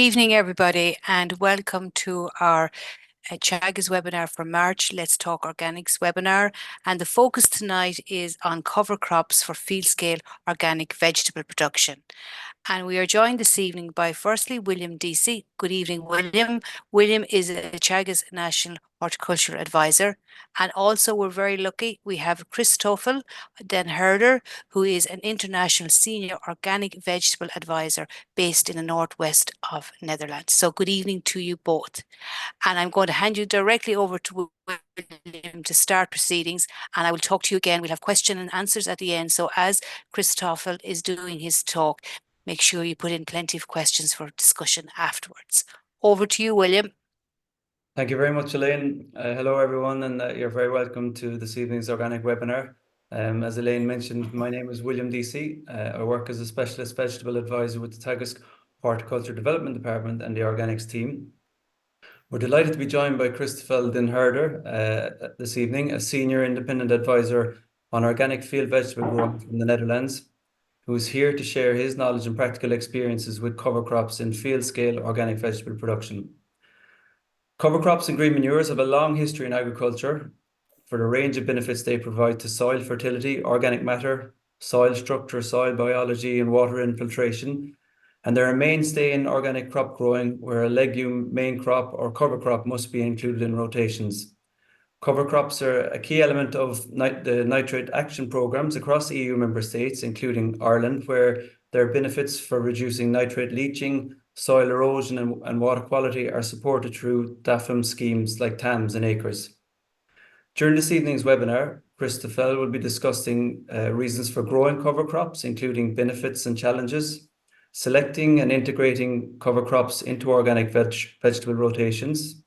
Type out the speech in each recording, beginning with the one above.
Evening, everybody, and welcome to our Teagasc webinar for March, Let's Talk Organics webinar. And the focus tonight is on cover crops for field scale organic vegetable production. And we are joined this evening by, firstly, William Deasy. Good evening, William. William is a Teagasc National Horticultural Advisor. And also, we're very lucky, we have Christoffel Den Herder, who is an international senior organic vegetable advisor based in the northwest of Netherlands. So good evening to you both. And I'm going to hand you directly over to William to start proceedings, and I will talk to you again. We'll have question and answers at the end. So as Christoffel is doing his talk, make sure you put in plenty of questions for discussion afterwards. Over to you, William. Thank you very much, Elaine. Hello, everyone, and you're very welcome to this evening's organic webinar. As Elaine mentioned, my name is William Deasy. I work as a Specialist Vegetable Advisor with the Teagasc Horticulture Development Department and the Organics team. We're delighted to be joined by Christoffel Den Herder this evening, a Senior Independent Advisor on Organic Field Vegetable Growing from the Netherlands, who is here to share his knowledge and practical experiences with cover crops in field-scale organic vegetable production. Cover crops and green manures have a long history in agriculture for the range of benefits they provide to soil fertility, organic matter, soil structure, soil biology, and water infiltration. And they're a mainstay in organic crop growing, where a legume main crop or cover crop must be included in rotations. Cover crops are a key element of the nitrate action programs across EU member states, including Ireland, where their benefits for reducing nitrate leaching, soil erosion and water quality are supported through DAFM schemes like TAMS and ACRES. During this evening's webinar, Christoffel will be discussing reasons for growing cover crops, including benefits and challenges, selecting and integrating cover crops into organic vegetable rotations,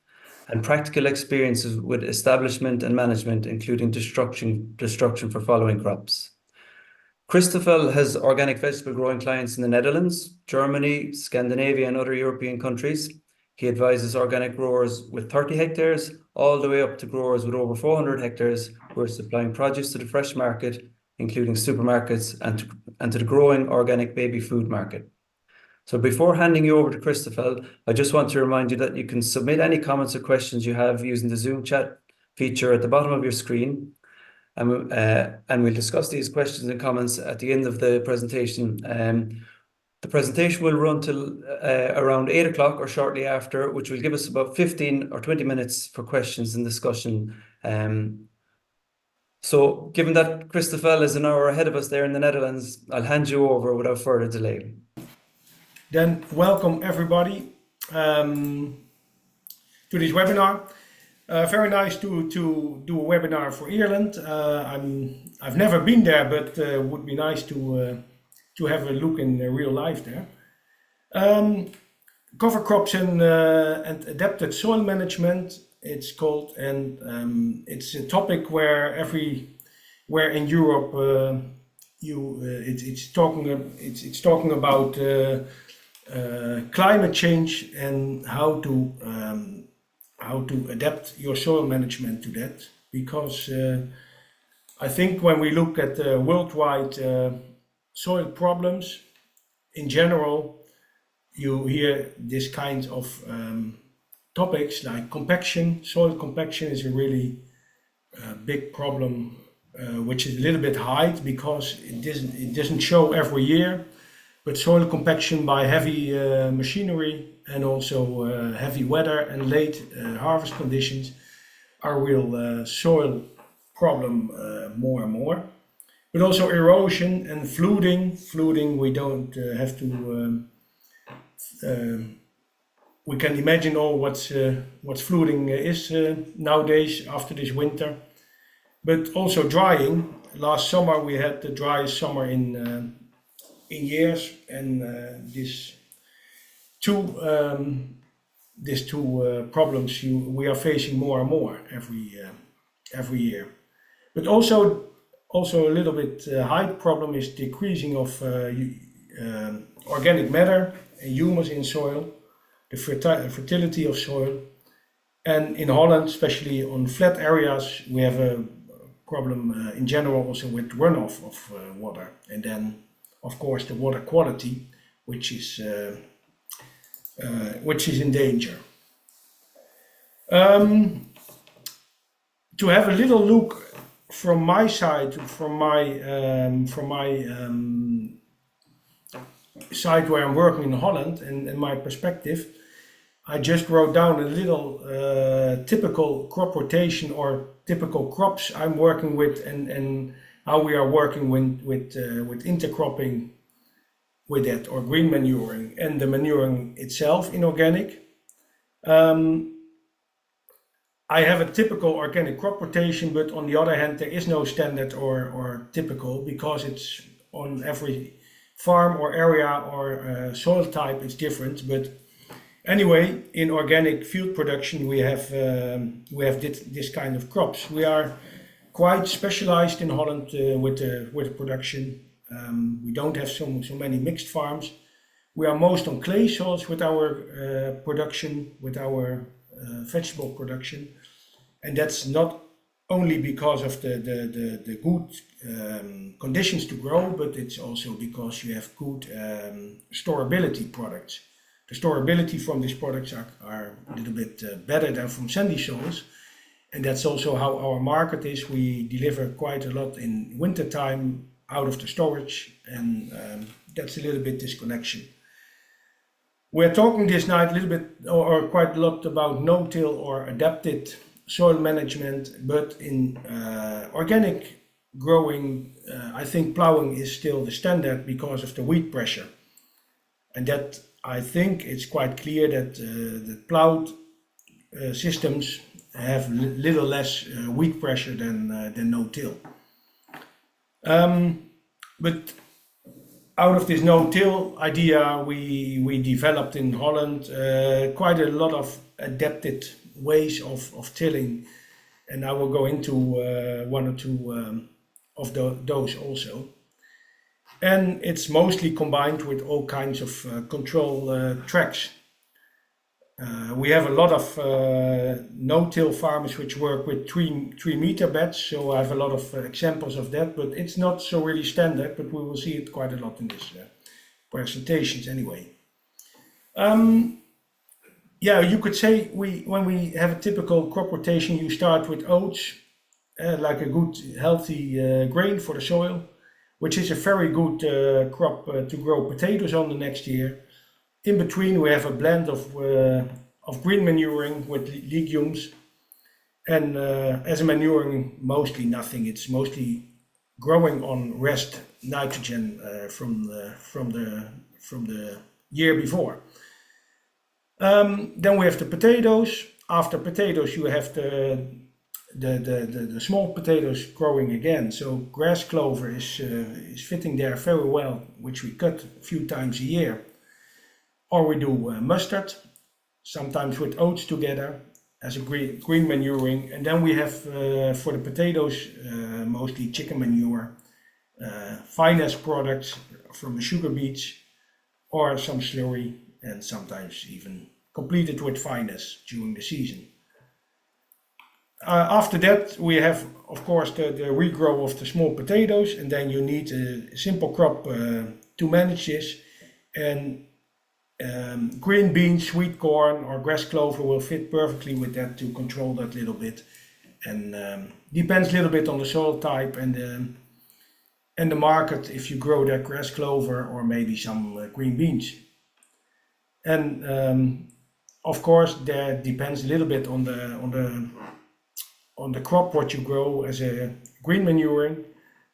and practical experiences with establishment and management, including destruction for following crops. Christoffel has organic vegetable growing clients in the Netherlands, Germany, Scandinavia, and other European countries. He advises organic growers with 30 hectares, all the way up to growers with over 400 hectares, who are supplying produce to the fresh market, including supermarkets, and to the growing organic baby food market. So before handing you over to Christoffel, I just want to remind you that you can submit any comments or questions you have using the Zoom chat feature at the bottom of your screen. And we'll discuss these questions and comments at the end of the presentation. The presentation will run till around 8 o'clock or shortly after, which will give us about 15 or 20 minutes for questions and discussion. So given that Christoffel is an hour ahead of us there in the Netherlands, I'll hand you over without further delay. Then welcome everybody to this webinar. Very nice to do a webinar for Ireland. I've never been there, but would be nice to have a look in real life there. Cover crops and adapted soil management, it's called, and it's a topic where everywhere in Europe it's talking about climate change and how to adapt your soil management to that, because I think when we look at worldwide soil problems in general, you hear this kind of topics like compaction. Soil compaction is a really big problem, which is a little bit high because it doesn't show every year. But soil compaction by heavy machinery and also heavy weather and late harvest conditions are a real soil problem more and more. But also erosion and flooding. Flooding, we don't have to. We can imagine all what flooding is nowadays after this winter. But also drying. Last summer we had the driest summer in years, and these two problems we are facing more and more every year. But also a little bit high problem is decreasing of organic matter and humus in soil, the fertility of soil. And in Holland, especially on flat areas, we have a problem in general also with runoff of water, and then of course the water quality, which is which is in danger. To have a little look from my side, from my side where I'm working in Holland and my perspective, I just wrote down a little typical crop rotation or typical crops I'm working with, and how we are working with intercropping with that, or green manuring, and the manuring itself in organic. I have a typical organic crop rotation, but on the other hand, there is no standard or typical, because it's on every farm or area or soil type, it's different. But anyway, in organic field production, we have this kind of crops. We are quite specialized in Holland with the production. We don't have so many mixed farms. We are most on clay soils with our production, with our vegetable production, and that's not only because of the good conditions to grow, but it's also because you have good storability products. The storability from these products are a little bit better than from sandy soils, and that's also how our market is. We deliver quite a lot in winter time out of the storage, and that's a little bit disconnection. We're talking this night a little bit or quite a lot about no-till or adapted soil management, but in organic growing, I think plowing is still the standard because of the weed pressure. And that, I think it's quite clear that the plowed systems have little less weed pressure than no-till. But out of this no-till idea, we developed in Holland quite a lot of adapted ways of tilling, and I will go into one or two of those also. And it's mostly combined with all kinds of control tracks. We have a lot of no-till farmers which work with 3 meter beds, so I have a lot of examples of that, but it's not so really standard, but we will see it quite a lot in this presentations anyway. Yeah, you could say when we have a typical crop rotation, you start with oats, like a good healthy grain for the soil, which is a very good crop to grow potatoes on the next year. In between, we have a blend of green manuring with legumes, and as a manuring, mostly nothing. It's mostly growing on rest nitrogen from the year before. Then we have the potatoes. After potatoes, you have the small potatoes growing again. So grass clover is fitting there very well, which we cut a few times a year. Or we do mustard, sometimes with oats together as a green manuring. And then we have for the potatoes mostly chicken manure, finesse products from the sugar beets, or some slurry, and sometimes even completed with finesse during the season. After that, we have, of course, the regrow of the small potatoes, and then you need a simple crop to manage this. And green beans, sweet corn, or grass clover will fit perfectly with that to control that little bit. And depends a little bit on the soil type and the market, if you grow that grass clover or maybe some green beans. And of course, that depends a little bit on the crop what you grow as a green manuring,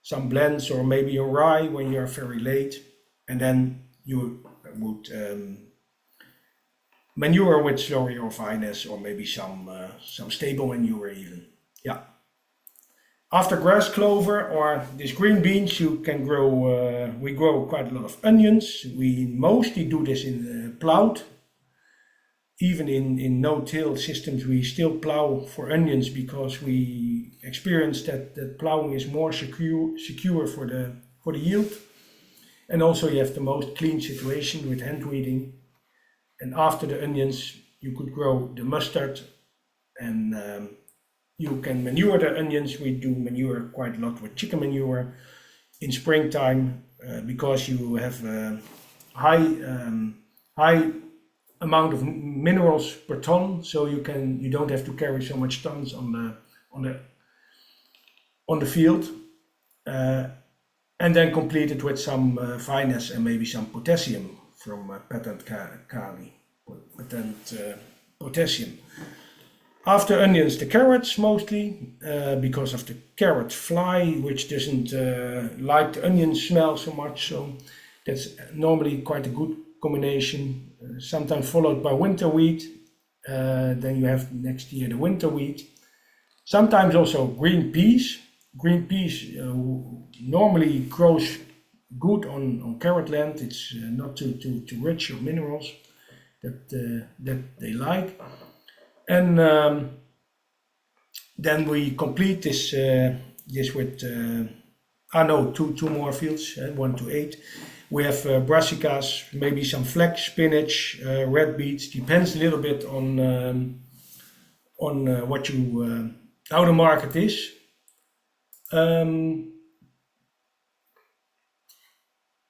some blends, or maybe a rye when you're very late, and then you would manure with slurry or finesse, or maybe some stable manure even. Yeah. After grass clover or these green beans, you can grow. We grow quite a lot of onions. We mostly do this in plowed. Even in no-till systems, we still plow for onions because we experience that plowing is more secure for the yield. And also you have the most clean situation with hand weeding. And after the onions, you could grow the mustard, and you can manure the onions. We do manure quite a lot with chicken manure in springtime because you have high amount of minerals per ton, so you don't have to carry so much tons on the field, and then complete it with some finesse and maybe some potassium from patent kali, patent potassium. After onions, the carrots mostly, because of the carrot fly, which doesn't like the onion smell so much. So that's normally quite a good combination. Sometimes followed by winter wheat. Then you have next year the winter wheat. Sometimes also green peas. Green peas normally grows good on carrot land. It's not too rich of minerals that they like. And then we complete this with two more fields, 1 to 8. We have brassicas, maybe some flax, spinach, red beets. Depends a little bit on what you how the market is.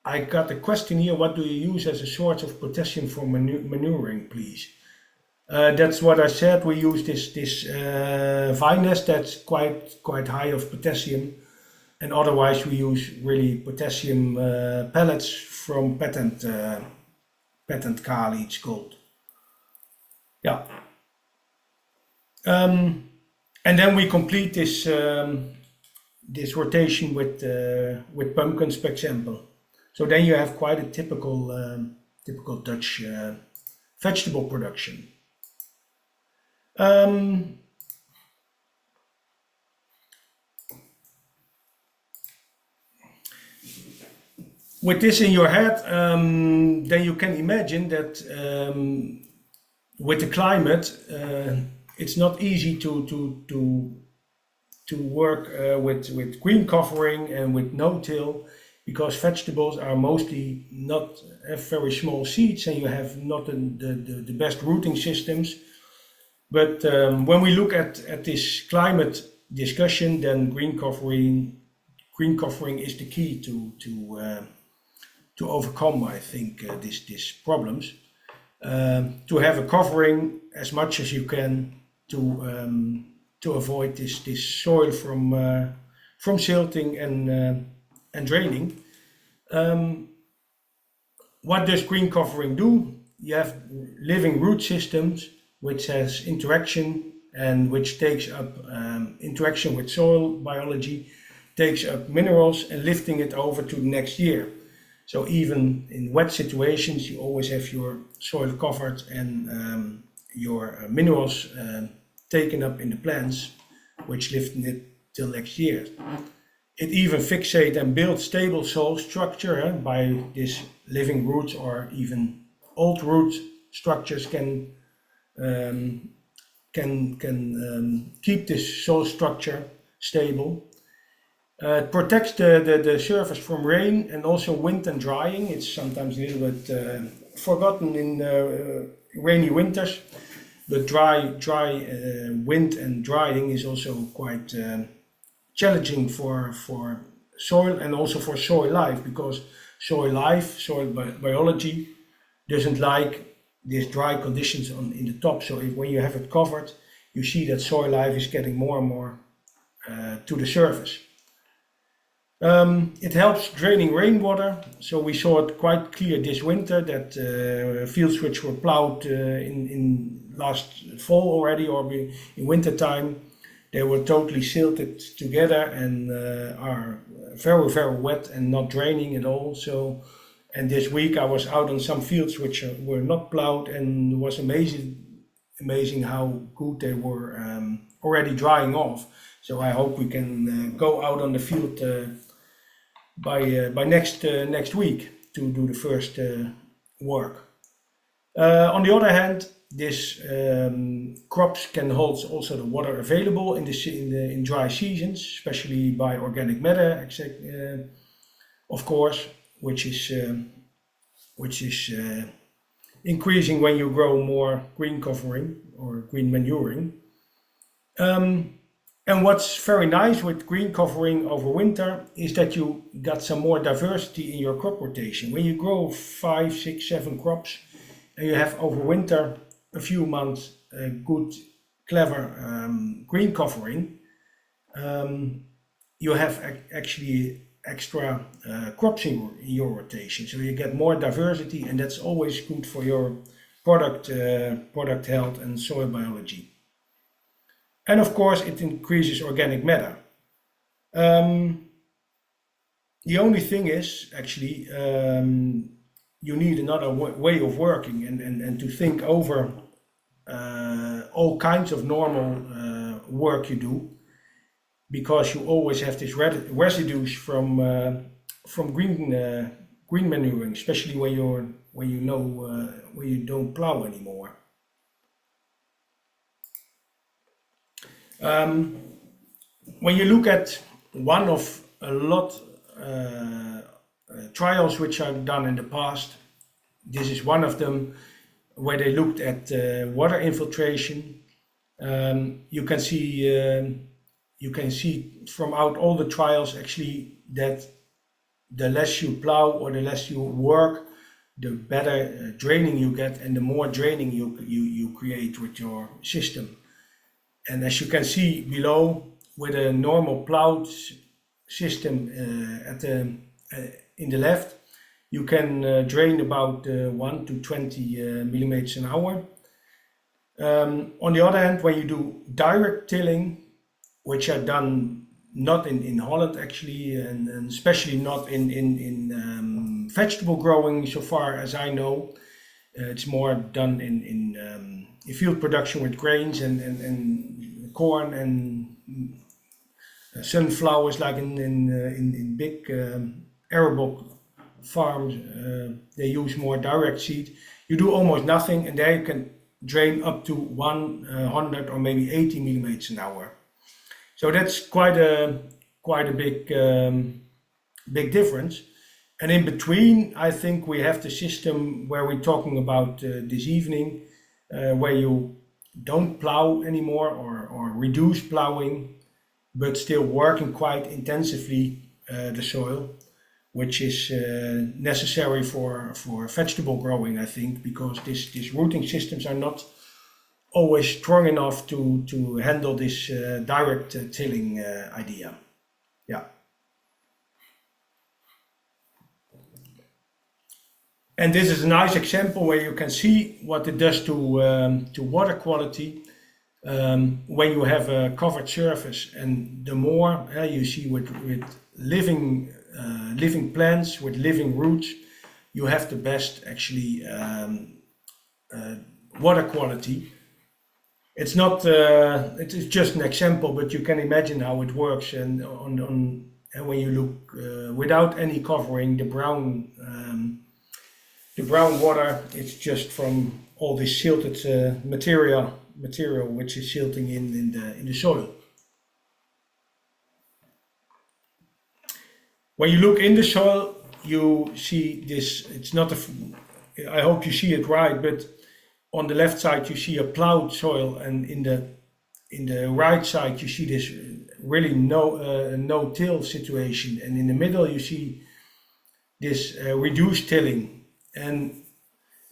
I got a question here. What do you use as a source of potassium for manuring, please? That's what I said. We use this vine nest that's quite high of potassium, and otherwise we use really potassium pellets from patent kali. It's called. Yeah. And then we complete this rotation with pumpkins, for example. So then you have quite a typical Dutch vegetable production. With this in your head, then you can imagine that with the climate, it's not easy to work with green covering and with no-till, because vegetables are mostly not have very small seeds, and you have not the best rooting systems. But when we look at this climate discussion, then green covering is the key to overcome, I think, these problems. To have a covering as much as you can to avoid this soil from silting and draining. What does green covering do? You have living root systems which has interaction and which takes up interaction with soil biology, takes up minerals and lifting it over to the next year. So even in wet situations, you always have your soil covered and your minerals taken up in the plants, which lift it till next year. It even fixates and builds stable soil structure by this living roots, or even old root structures can keep this soil structure stable. It protects the surface from rain and also wind and drying. It's sometimes a little bit forgotten in rainy winters, but dry wind and drying is also quite challenging for soil and also for soil life, because soil biology doesn't like these dry conditions in the top. So when you have it covered, you see that soil life is getting more and more to the surface. It helps draining rainwater. So we saw it quite clear this winter that fields which were plowed in last fall already, or in winter time, they were totally silted together and are very, very wet and not draining at all. So, and this week I was out on some fields which were not plowed, and it was amazing how good they were already drying off. So I hope we can go out on the field by next week to do the first work. On the other hand, this crops can hold also the water available in dry seasons, especially by organic matter, of course, which is increasing when you grow more green covering or green manuring. And what's very nice with green covering over winter is that you got some more diversity in your crop rotation. When you grow 5, 6, 7 crops, and you have over winter a few months good, clever green covering, you have actually extra crops in your rotation, so you get more diversity, and that's always good for your product health and soil biology. And of course, it increases organic matter. The only thing is actually you need another way of working and to think over all kinds of normal work you do, because you always have these residues from green manuring, especially when you don't plow anymore. When you look at one of a lot trials which are done in the past, this is one of them where they looked at water infiltration. You can see from out all the trials actually that the less you plow or the less you work, the better draining you get, and the more draining you create with your system. And as you can see below, with a normal plowed system in the left, you can drain about 1 to 20 millimeters an hour. On the other hand, when you do direct tilling, which are done not in Holland actually, and especially not in vegetable growing, so far as I know, it's more done in field production with grains and corn and sunflowers, like in big arable farms. They use more direct seed. You do almost nothing, and there you can drain up to 100 or maybe 80 millimeters an hour. So that's quite a big difference. And in between, I think we have the system where we're talking about this evening, where you don't plow anymore or reduce plowing, but still working quite intensively the soil, which is necessary for vegetable growing, I think, because these rooting systems are not always strong enough to handle this direct tilling idea. Yeah. And this is a nice example where you can see what it does to water quality when you have a covered surface, and the more you see with living plants with living roots, you have the best actually water quality. It's not it is just an example, but you can imagine how it works. And and when you look without any covering, the brown water, it's just from all this silted material which is silting in the soil. When you look in the soil, you see this. It's not I hope you see it right, but on the left side you see a plowed soil, and in the right side you see this really no-till situation, and in the middle you see this reduced tilling. And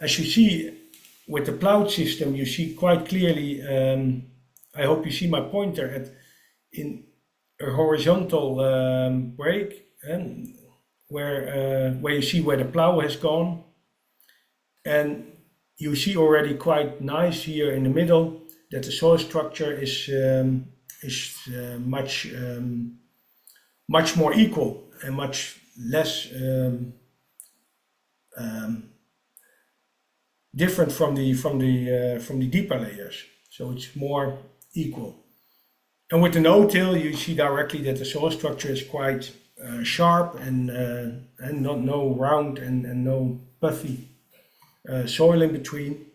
as you see with the plowed system, you see quite clearly, I hope you see my pointer, in a horizontal break, and where you see where the plow has gone, and you see already quite nice here in the middle that the soil structure is much more equal and much less different from the deeper layers. So it's more equal. And with the no-till, you see directly that the soil structure is quite sharp and no round and no puffy soil in between.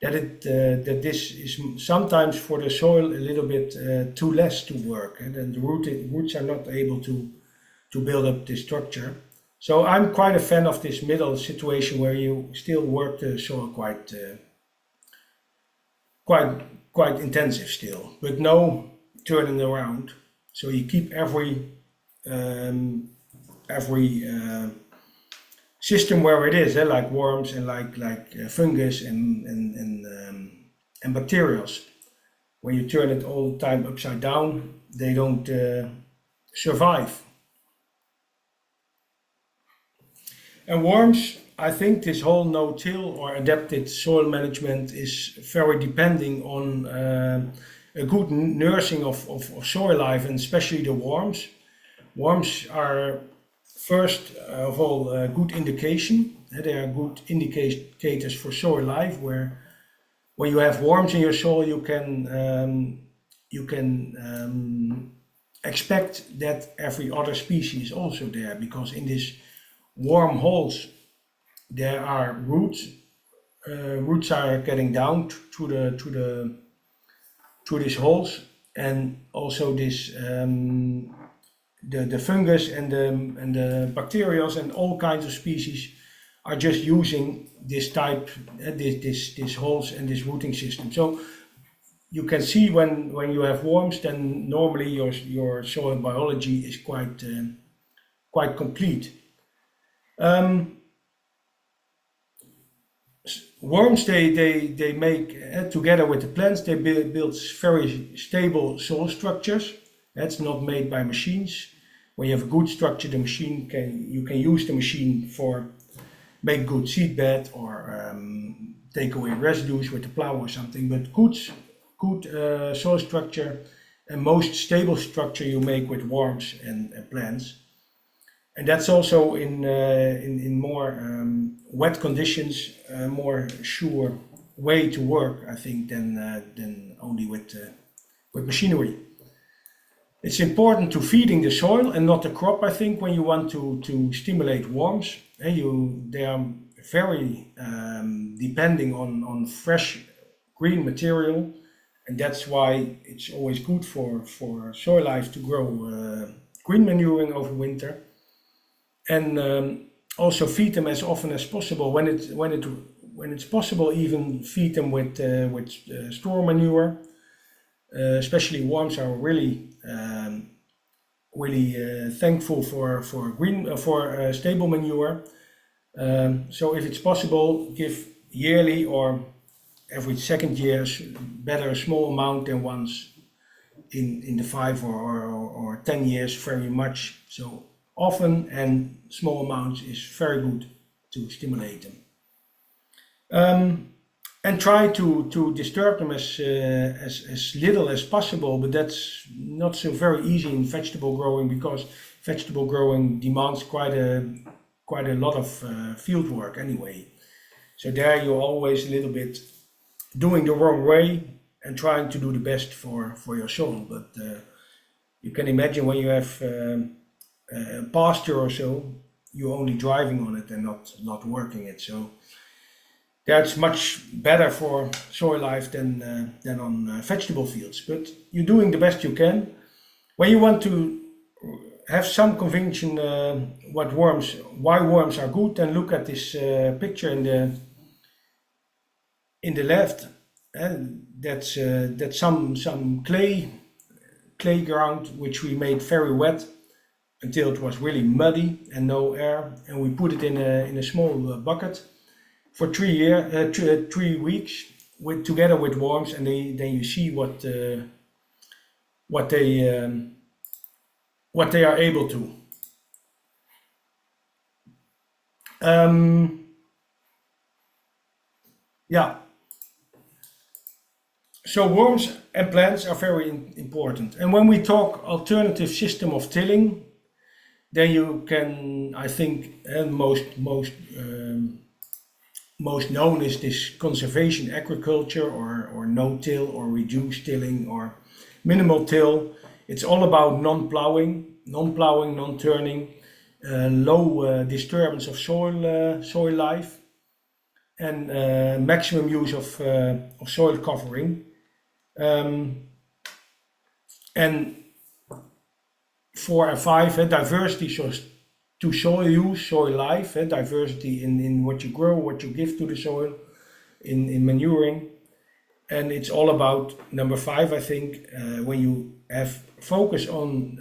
That this is sometimes for the soil a little bit too less to work, and then the roots are not able to build up this structure. So I'm quite a fan of this middle situation where you still work the soil quite intensive still, but no turning around. So you keep every system where it is, like worms and like fungus and bacterials. When you turn it all the time upside down, they don't survive. And worms, I think this whole no-till or adapted soil management is very depending on a good nursing of soil life, and especially the worms. Worms are first of all a good indication. They are good indicators for soil life, where when you have worms in your soil, you can expect that every other species is also there, because in these worm holes there are roots. Roots are getting down to these holes, and also this the fungus and the bacteria and all kinds of species are just using this type, these holes and this rooting system. So you can see when you have worms, then normally your soil biology is quite complete. Worms, they make, together with the plants, they build very stable soil structures. That's not made by machines. When you have a good structure, the machine you can use the machine for make good seed bed or take away residues with the plow or something. But good soil structure and most stable structure you make with worms and plants. And that's also in more wet conditions, a more sure way to work, I think, than only with machinery. It's important to feeding the soil and not the crop, I think, when you want to stimulate worms. They are very depending on fresh green material, and that's why it's always good for soil life to grow green manuring over winter. And also feed them as often as possible. When it's possible, even feed them with store manure. Especially worms are really thankful for stable manure. So if it's possible, give yearly or every second year better a small amount than once in the 5 or 10 years very much. So often and small amounts is very good to stimulate them. And try to disturb them as little as possible, but that's not so very easy in vegetable growing, because vegetable growing demands quite a lot of field work anyway. So there you're always a little bit doing the wrong way and trying to do the best for your soil. But you can imagine when you have pasture or so, you're only driving on it and not working it. So that's much better for soil life than on vegetable fields. But you're doing the best you can. When you want to have some conviction why worms are good, then look at this picture in the left. That's some clay ground which we made very wet until it was really muddy and no air, and we put it in a small bucket for 3 weeks together with worms, and then you see what they are able to. Yeah. So worms and plants are very important. And when we talk alternative system of tilling, then you can, I think, most known is this conservation agriculture or no-till or reduced tilling or minimal till. It's all about non-plowing, non-turning, low disturbance of soil life, and maximum use of soil covering. And 4 and 5, diversity to soil use, soil life, diversity in what you grow, what you give to the soil, in manuring. And it's all about number 5, I think, when you have focus on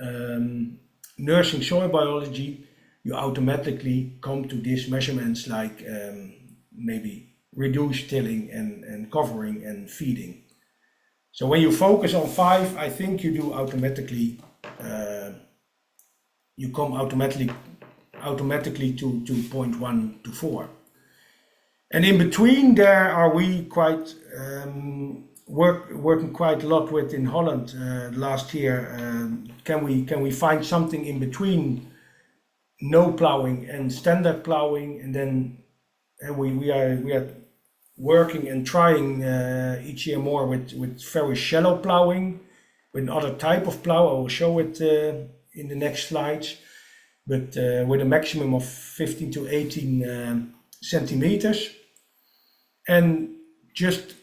nursing soil biology, you automatically come to these measurements like maybe reduce tilling and covering and feeding. So when you focus on 5, I think you do automatically, you come automatically to 0.1 to 4. And in between there are we quite working quite a lot with in Holland last year. Can we find something in between no plowing and standard plowing? And then we are working and trying each year more with very shallow plowing, with another type of plow. I will show it in the next slides, but with a maximum of 15 to 18 centimeters. And just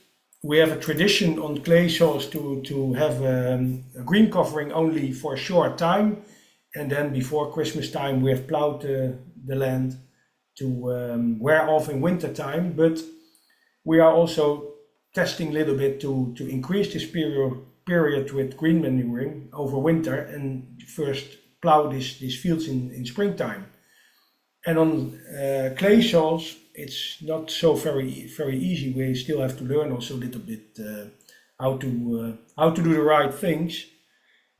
we have a tradition on clay soils to have a green covering only for a short time, and then before Christmas time we have plowed the land to wear off in winter time. But we are also testing a little bit to increase this period with green manuring over winter and first plow these fields in springtime. And on clay soils, it's not so very easy. We still have to learn also a little bit how to do the right things.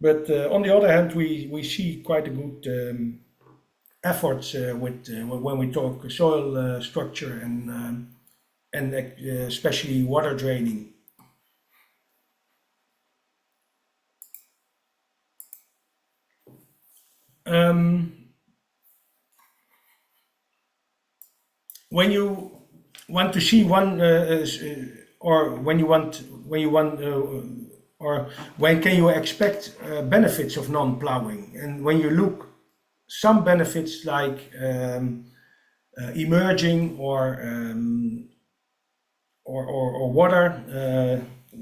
But on the other hand, we see quite a good efforts with when we talk soil structure and especially water draining. When you want to see one, or when can you expect benefits of non-plowing? And when you look, some benefits like emerging or water,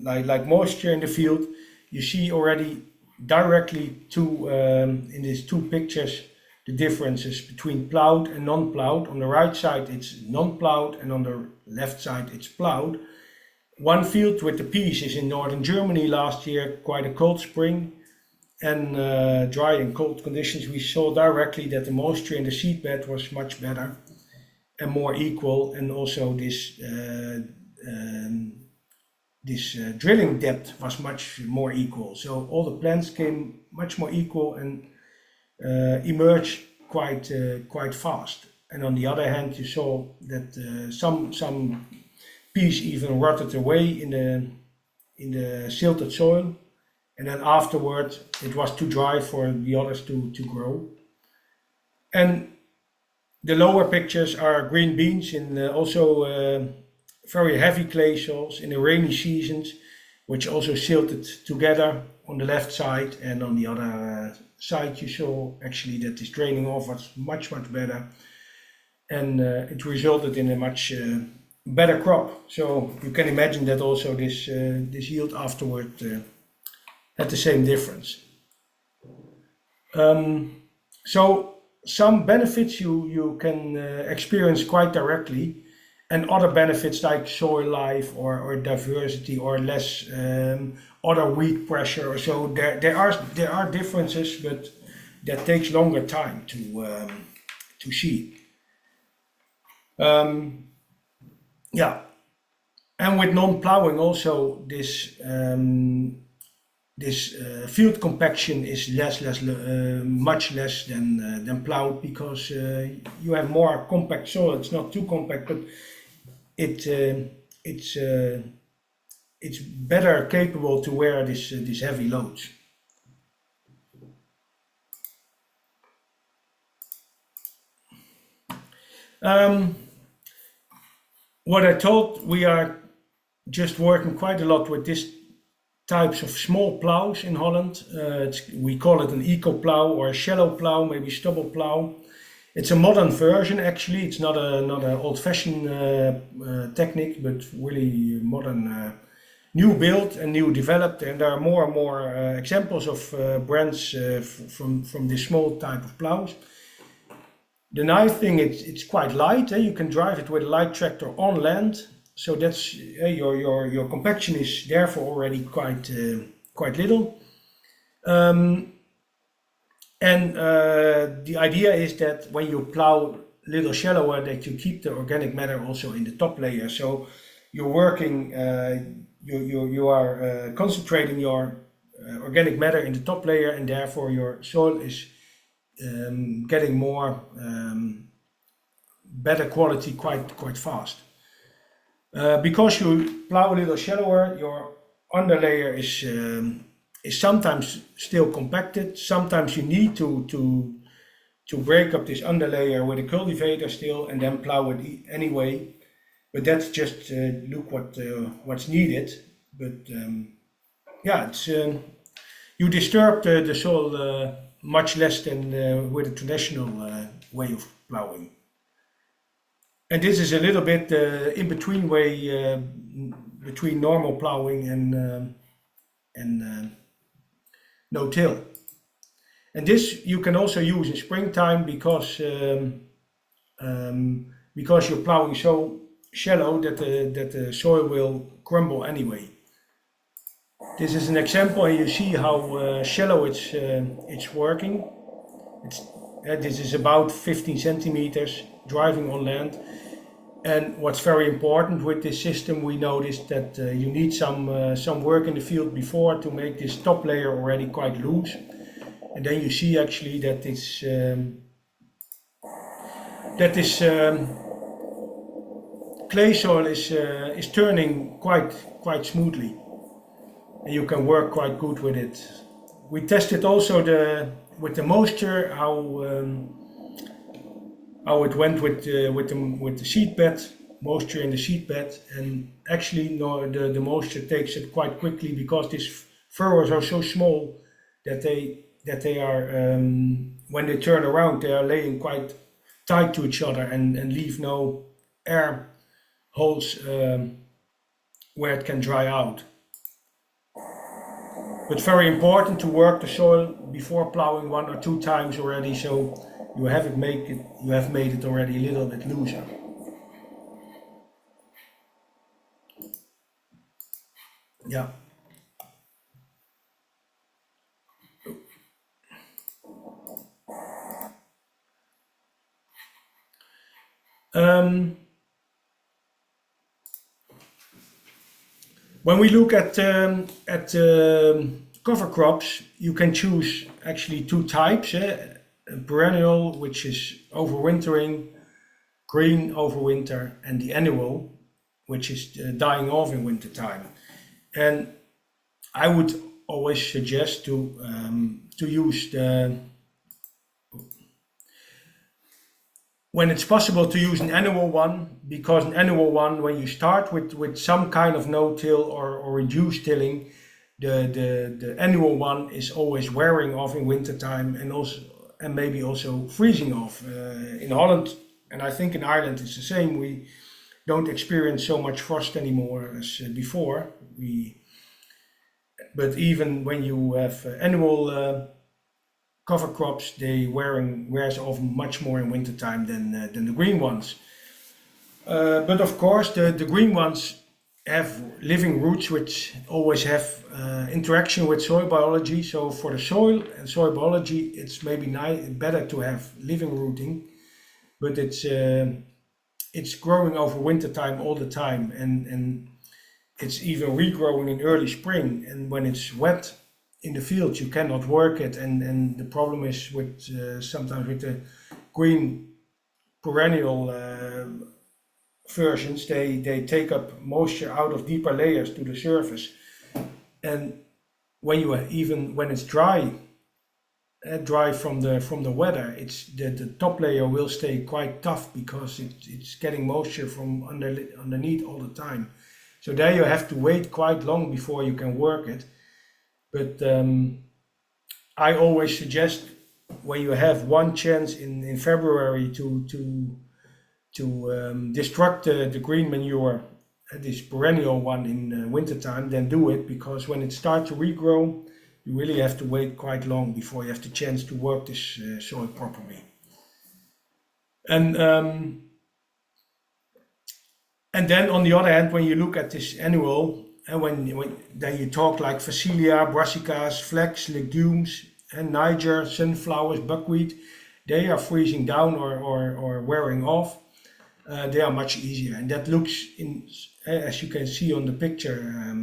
like moisture in the field, you see already directly in these two pictures the differences between plowed and non-plowed. On the right side it's non-plowed and on the left side it's plowed. One field with the peas is in northern Germany last year, quite a cold spring and dry and cold conditions. We saw directly that the moisture in the seedbed was much better and more equal, and also this drilling depth was much more equal. So all the plants came much more equal and emerged quite fast. And on the other hand, you saw that some peas even rotted away in the silted soil, and then afterwards it was too dry for the others to grow. And the lower pictures are green beans in also very heavy clay soils in the rainy seasons, which also silted together on the left side, and on the other side you saw actually that this draining off was much better, and it resulted in a much better crop. So you can imagine that also this yield afterward had the same difference. So some benefits you can experience quite directly, and other benefits like soil life or diversity or less other weed pressure or so, there are differences, but that takes longer time to see. Yeah, and with non-plowing also this field compaction is much less than plowed, because you have more compact soil. It's not too compact, but it's better capable to wear these heavy loads. What I told, we are just working quite a lot with this types of small plows in Holland. We call it an eco plow or a shallow plow, maybe stubble plow. It's a modern version actually. It's not an old-fashioned technique, but really modern, new built and new developed. And there are more and more examples of brands from this small type of plows. The nice thing, it's quite light. You can drive it with a light tractor on land. So that's your compaction is therefore already quite little. And the idea is that when you plow a little shallower, that you keep the organic matter also in the top layer. So you're working, you are concentrating your organic matter in the top layer, and therefore your soil is getting more better quality quite fast. Because you plow a little shallower, your underlayer is sometimes still compacted. Sometimes you need to break up this underlayer with a cultivator still and then plow it anyway. But that's just look what's needed. But yeah, it's you disturb the soil much less than with a traditional way of plowing. And this is a little bit in between way between normal plowing and no-till. And this you can also use in springtime because you're plowing so shallow that the soil will crumble anyway. This is an example, and you see how shallow it's working. This is about 15 centimeters driving on land. And what's very important with this system, we noticed that you need some work in the field before to make this top layer already quite loose. And then you see actually that this clay soil is turning quite smoothly, and you can work quite good with it. We tested also with the moisture how it went with the seed bed, moisture in the seed bed, and actually the moisture takes it quite quickly because these furrows are so small that they are when they turn around they are laying quite tight to each other and leave no air holes where it can dry out. But very important to work the soil before plowing 1 or 2 times already, so you have made it already a little bit looser. Yeah. When we look at cover crops, you can choose actually 2 types. Perennial, which is overwintering, green overwinter, and the annual, which is dying off in winter time. And I would always suggest to use when it's possible to use an annual one, because an annual one, when you start with some kind of no-till or reduced tilling, the annual one is always wearing off in winter time and maybe also freezing off. In Holland, and I think in Ireland it's the same, we don't experience so much frost anymore as before. But even when you have annual cover crops, they wears off much more in winter time than the green ones. But of course, the green ones have living roots which always have interaction with soil biology. So for the soil and soil biology, it's maybe better to have living rooting, but it's growing over winter time all the time, and it's even regrowing in early spring. And when it's wet in the field, you cannot work it, and the problem is with sometimes with the green perennial versions, they take up moisture out of deeper layers to the surface, and when it's dry from the weather, it's the top layer will stay quite tough because it's getting moisture from underneath all the time. So there you have to wait quite long before you can work it. But I always suggest, when you have one chance in February to destruct the green manure, this perennial one in wintertime, then do it, because when it starts to regrow, you really have to wait quite long before you have the chance to work this soil properly. And then on the other hand, when you look at this annual, and when then you talk like Phacelia, brassicas, flax, legumes, and Niger, sunflowers, buckwheat, they are freezing down or wearing off. They are much easier, and that looks as you can see on the picture.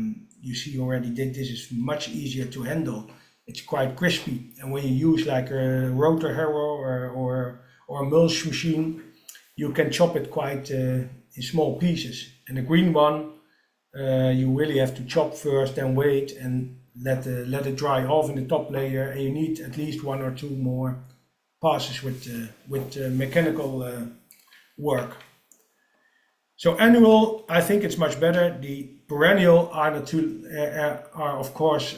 You see already that this is much easier to handle. It's quite crispy, and when you use like a rotor harrow or a mulch machine, you can chop it quite in small pieces. And the green one, you really have to chop first, then wait and let it dry off in the top layer, and you need at least 1 or 2 more passes with mechanical work. So annual, I think it's much better. The perennial are of course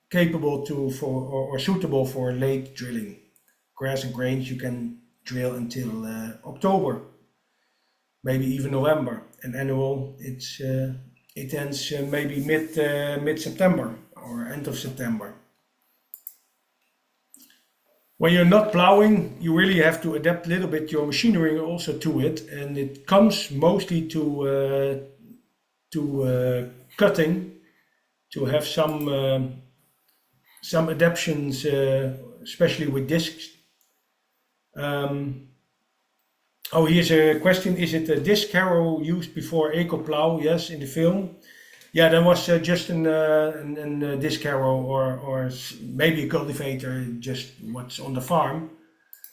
capable or suitable for late drilling. Grass and grains you can drill until October, maybe even November. And annual, it ends maybe mid September or end of September. When you're not plowing, you really have to adapt a little bit your machinery also to it, and it comes mostly to cutting, to have some adaptations, especially with discs. Here's a question: is it a disc harrow used before eco plow? Yes, in the film. Yeah, that was just a disc harrow or maybe a cultivator, just what's on the farm.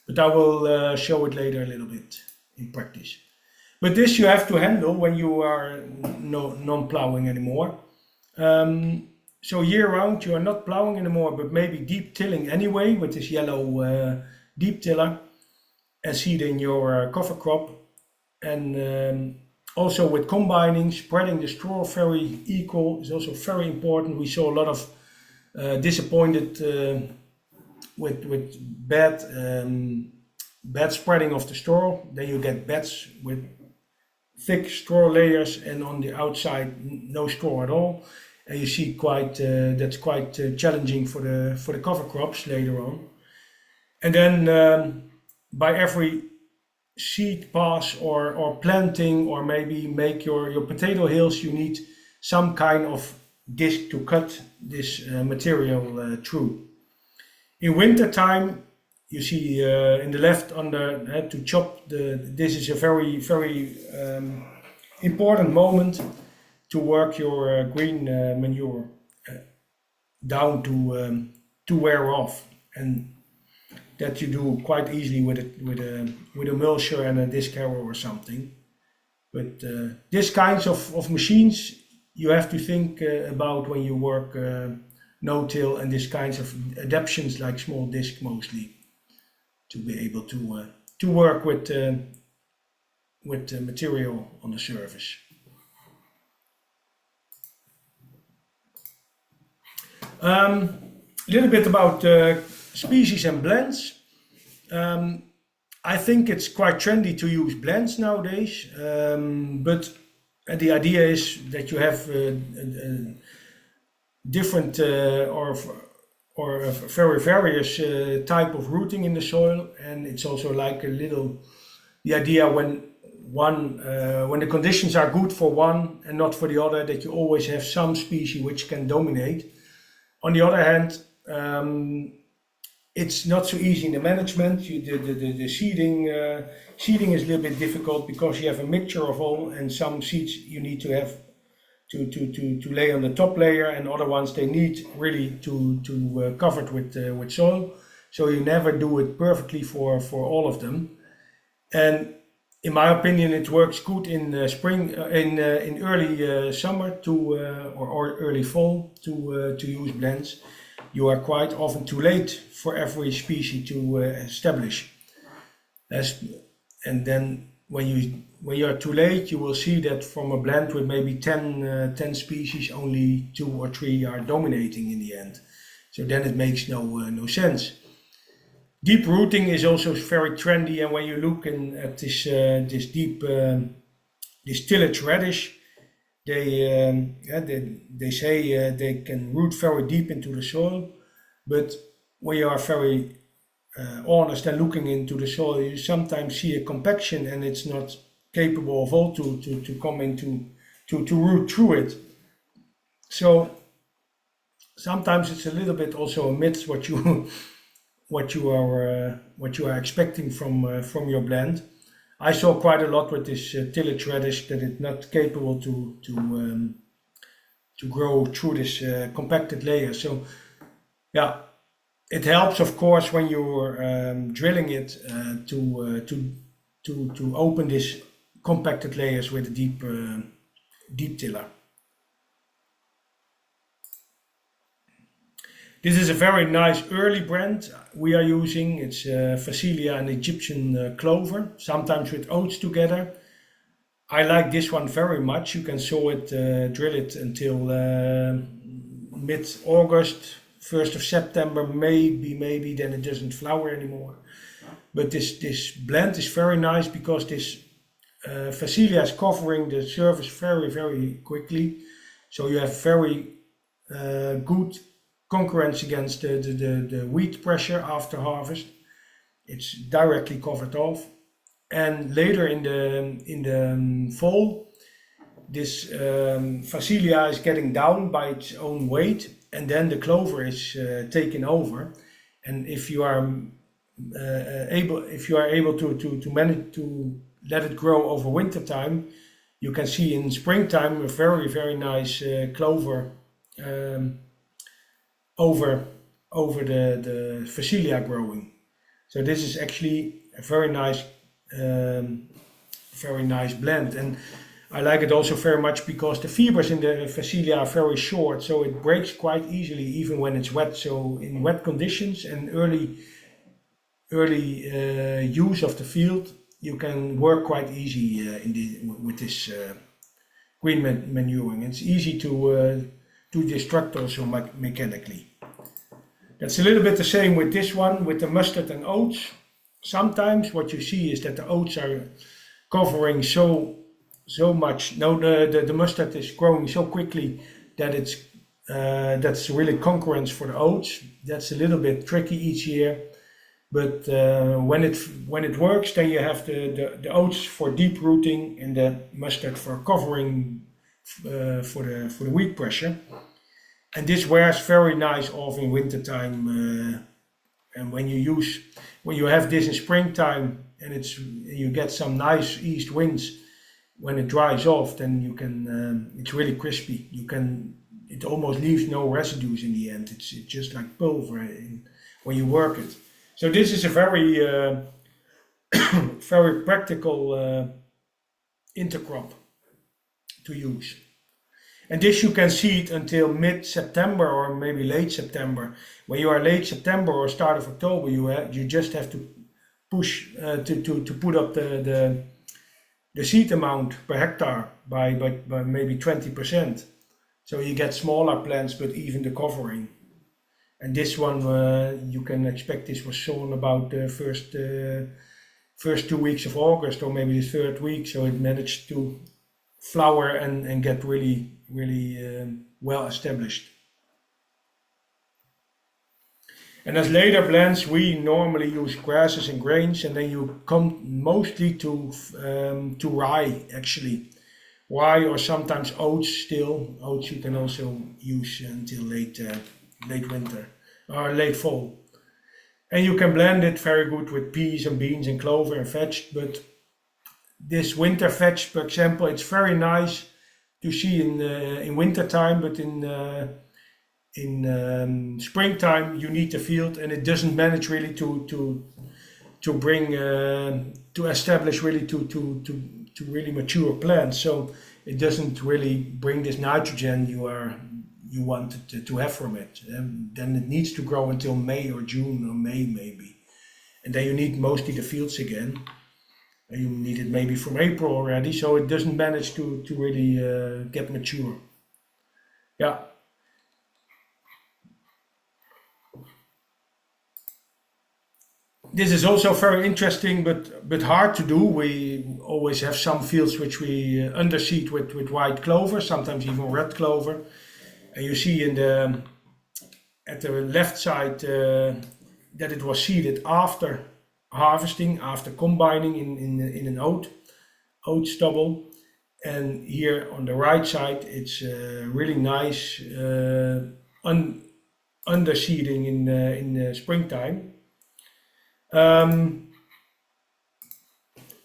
But I will show it later a little bit in practice. But this you have to handle when you are non-plowing anymore. So year-round you are not plowing anymore, but maybe deep tilling anyway with this yellow deep tiller and seeding your cover crop. And also with combining, spreading the straw very equal is also very important. We saw a lot of disappointed with bad spreading of the straw. Then you get beds with thick straw layers and on the outside no straw at all. And you see that's quite challenging for the cover crops later on. And then by every seed pass or planting, or maybe make your potato hills, you need some kind of disc to cut this material through. In winter time, you see in the left under to chop this is a very important moment to work your green manure down to wear off, and that you do quite easily with a mulcher and a disc harrow or something. But these kinds of machines you have to think about when you work no-till, and these kinds of adaptations like small disc mostly, to be able to work with material on the surface. A little bit about species and blends. I think it's quite trendy to use blends nowadays, but the idea is that you have different or a very various type of rooting in the soil, and it's also like the idea when the conditions are good for one and not for the other, that you always have some species which can dominate. On the other hand, it's not so easy in the management. The seeding is a little bit difficult because you have a mixture of all, and some seeds you need to have to lay on the top layer, and other ones they need really to cover it with soil. So you never do it perfectly for all of them. And in my opinion, it works good in spring, in early summer or early fall to use blends. You are quite often too late for every species to establish. And then when you are too late, you will see that from a blend with maybe 10 species, only 2 or 3 are dominating in the end. So then it makes no sense. Deep rooting is also very trendy, and when you look at this deep this tillage radish, they say they can root very deep into the soil, but when you are very honest and looking into the soil, you sometimes see a compaction, and it's not capable of all to come into to root through it. So sometimes it's a little bit also a myth what you are expecting from your blend. I saw quite a lot with this tillage radish that it's not capable to grow through this compacted layer. So yeah, it helps of course when you're drilling it to open this compacted layers with a deep tiller. This is a very nice early brand we are using. It's Phacelia and Egyptian clover, sometimes with oats together. I like this one very much. You can sow it, drill it until mid-August, 1st of September, maybe, then it doesn't flower anymore. But this blend is very nice because this Phacelia is covering the surface very, very quickly. So you have very good concurrence against the weed pressure after harvest. It's directly covered off. And later in the fall, this Phacelia is getting down by its own weight, and then the clover is taken over. And if you are able to manage to let it grow over winter time, you can see in springtime a very, very nice clover over the Phacelia growing. So this is actually a very nice blend, and I like it also very much because the fibers in the Phacelia are very short, so it breaks quite easily even when it's wet. So in wet conditions and early use of the field, you can work quite easy with this green manuring. It's easy to destruct also mechanically. That's a little bit the same with this one, with the mustard and oats. Sometimes what you see is that the oats are covering so much. No, the mustard is growing so quickly that that's really concurrence for the oats. That's a little bit tricky each year, but when it works, then you have the oats for deep rooting and the mustard for covering for the weed pressure. And this wears very nice off in wintertime. And when you have this in springtime and you get some nice east winds, when it dries off, then you can it's really crispy. It almost leaves no residues in the end. It's just like pulver when you work it. So this is a very very practical intercrop to use. And this you can see it until mid-September or maybe late September. When you are late September or start of October, you just have to push to put up the seed amount per hectare by maybe 20%. So you get smaller plants, but even the covering. And this one you can expect this was sown about the first 2 weeks of August or maybe the third week. So it managed to flower and get really well established. And as later blends, we normally use grasses and grains, and then you come mostly to rye actually. Rye or sometimes oats still. Oats you can also use until late winter or late fall. And you can blend it very good with peas and beans and clover and vetch, but this winter vetch, for example, it's very nice to see in winter time, but in springtime you need the field, and it doesn't manage really to bring to establish really to really mature plants. So it doesn't really bring this nitrogen you want to have from it. And then it needs to grow until May or June or May maybe, and then you need mostly the fields again. You need it maybe from April already, so it doesn't manage to really get mature. Yeah. This is also very interesting, but hard to do. We always have some fields which we underseed with white clover, sometimes even red clover. And you see at the left side that it was seeded after harvesting, after combining in an oat stubble. And here on the right side, it's really nice underseeding in springtime.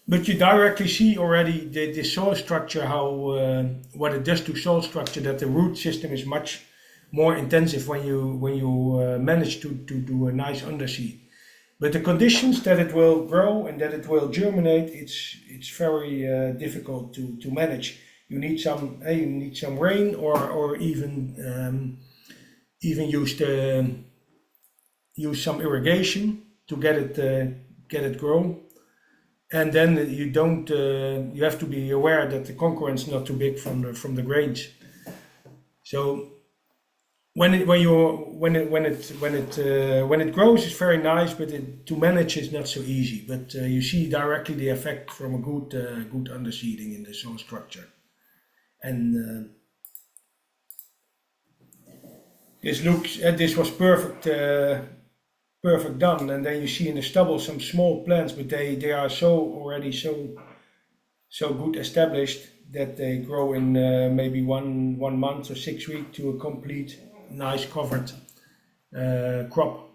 But you directly see already the soil structure, how what it does to soil structure, that the root system is much more intensive when you manage to do a nice underseed. But the conditions that it will grow and that it will germinate, it's very difficult to manage. You need some rain, or even use some irrigation to get it grow. And then you have to be aware that the concurrence is not too big from the grains. So when it grows, it's very nice, but to manage is not so easy. But you see directly the effect from a good underseeding in the soil structure. And this was perfect done. And then you see in the stubble some small plants, but they are already so good established that they grow in maybe one month or 6 weeks to a complete nice covered crop.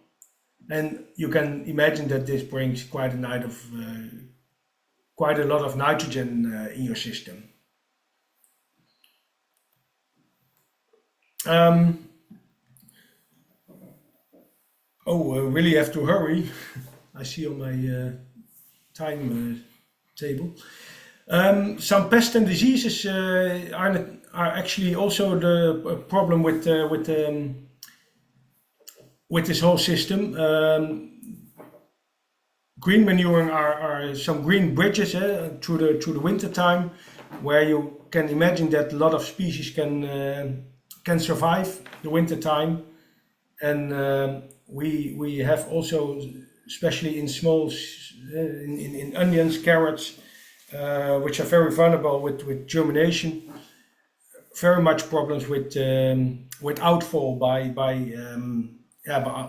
And you can imagine that this brings quite a lot of nitrogen in your system. I really have to hurry. I see on my time table. Some pests and diseases are actually also the problem with this whole system. Green manuring are some green bridges through the winter time, where you can imagine that a lot of species can survive the winter time, and we have also, especially in small in onions, carrots, which are very vulnerable with germination, very much problems with outfall by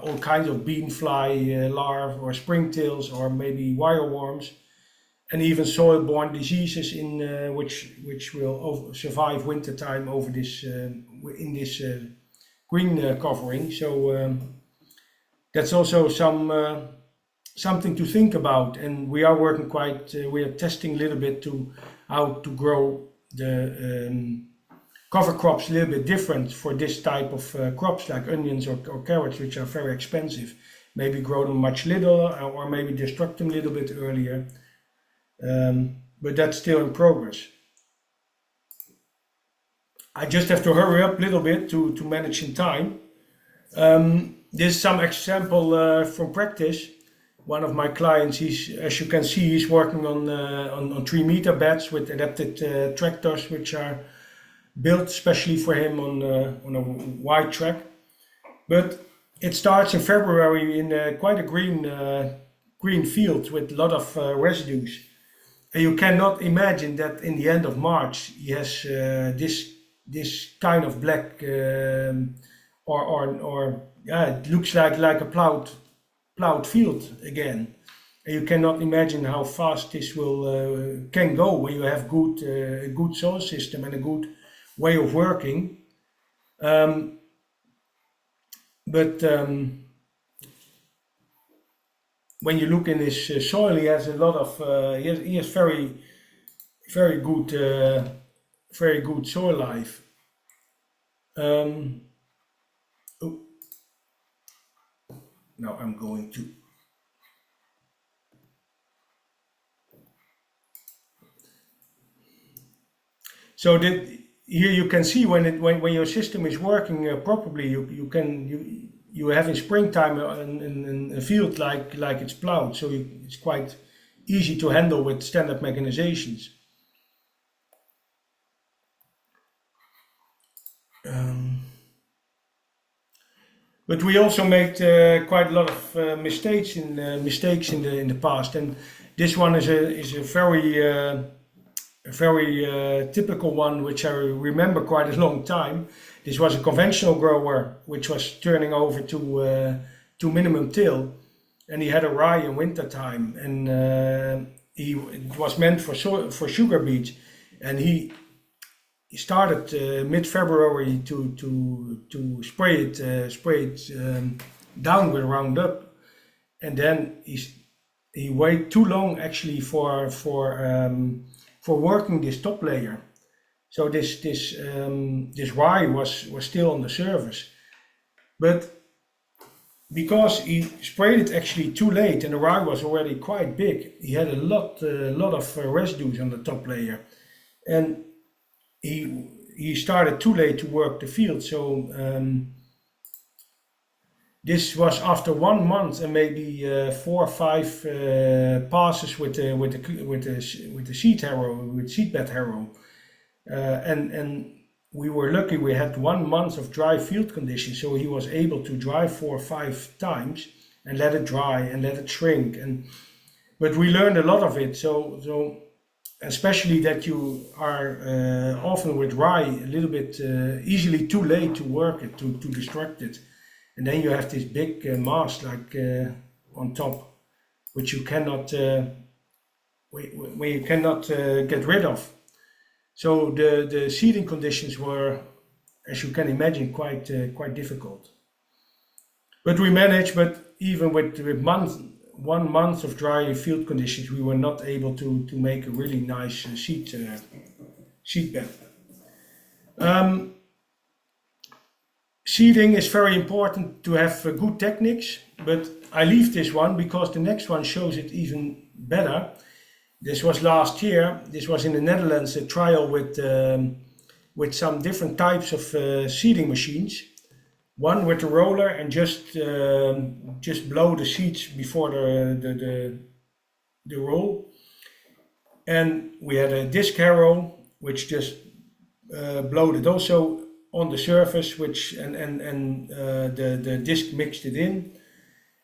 all kinds of bean fly larvae or springtails, or maybe wireworms, and even soil-borne diseases which will survive winter time over this in this green covering. So that's also something to think about, and we are working we are testing a little bit how to grow the cover crops a little bit different for this type of crops, like onions or carrots, which are very expensive. Maybe grow them much littler, or maybe destruct them a little bit earlier. But that's still in progress. I just have to hurry up a little bit to manage in time. This is some example from practice. One of my clients, as you can see, he's working on 3-meter beds with adapted tractors, which are built especially for him on a wide track. But it starts in February in quite a green field with a lot of residues. And you cannot imagine that in the end of March he has this kind of black it looks like a plowed field again. And you cannot imagine how fast this can go when you have a good soil system and a good way of working. But when you look in his soil, he has a lot of he has very good soil life. Now I'm going to. So that here you can see when your system is working properly, you have in springtime in a field like it's plowed, so it's quite easy to handle with standard mechanizations. But we also made quite a lot of mistakes in the past, and this one is a very typical one, which I remember quite a long time. This was a conventional grower which was turning over to minimum till, and he had a rye in winter time, and it was meant for sugar beets, and he started mid-February to spray it down with Roundup, and then he waited too long actually for working this top layer. So this rye was still on the surface, but because he sprayed it actually too late and the rye was already quite big, he had a lot of residues on the top layer, and he started too late to work the field. So this was after 1 month and maybe 4 or 5 passes with the seed harrow, with seedbed harrow, and we were lucky. We had 1 month of dry field conditions, so he was able to dry 4 or 5 times and let it dry and let it shrink. But we learned a lot of it. So especially that you are often with rye a little bit easily too late to work it, to destruct it, and then you have this big mass like on top, which you cannot get rid of. So the seeding conditions were, as you can imagine, quite difficult. But we managed. But even with 1 month of dry field conditions, we were not able to make a really nice seed bed. Seeding is very important to have good techniques, but I leave this one because the next one shows it even better. This was last year. This was in the Netherlands, a trial with some different types of seeding machines. One with the roller and just blow the seeds before the roll. And we had a disc harrow which just blowed it also on the surface, the disc mixed it in.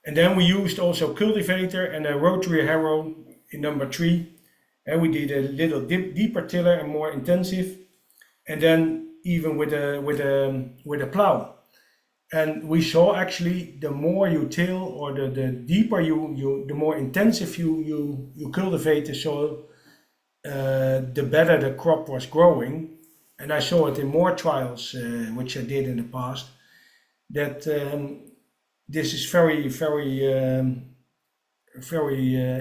And then we used also cultivator and a rotary harrow in number 3, and we did a little deeper tiller and more intensive, and then even with a plow. And we saw actually the more you till, or the deeper the more intensive you cultivate the soil, the better the crop was growing. And I saw it in more trials which I did in the past, that this is very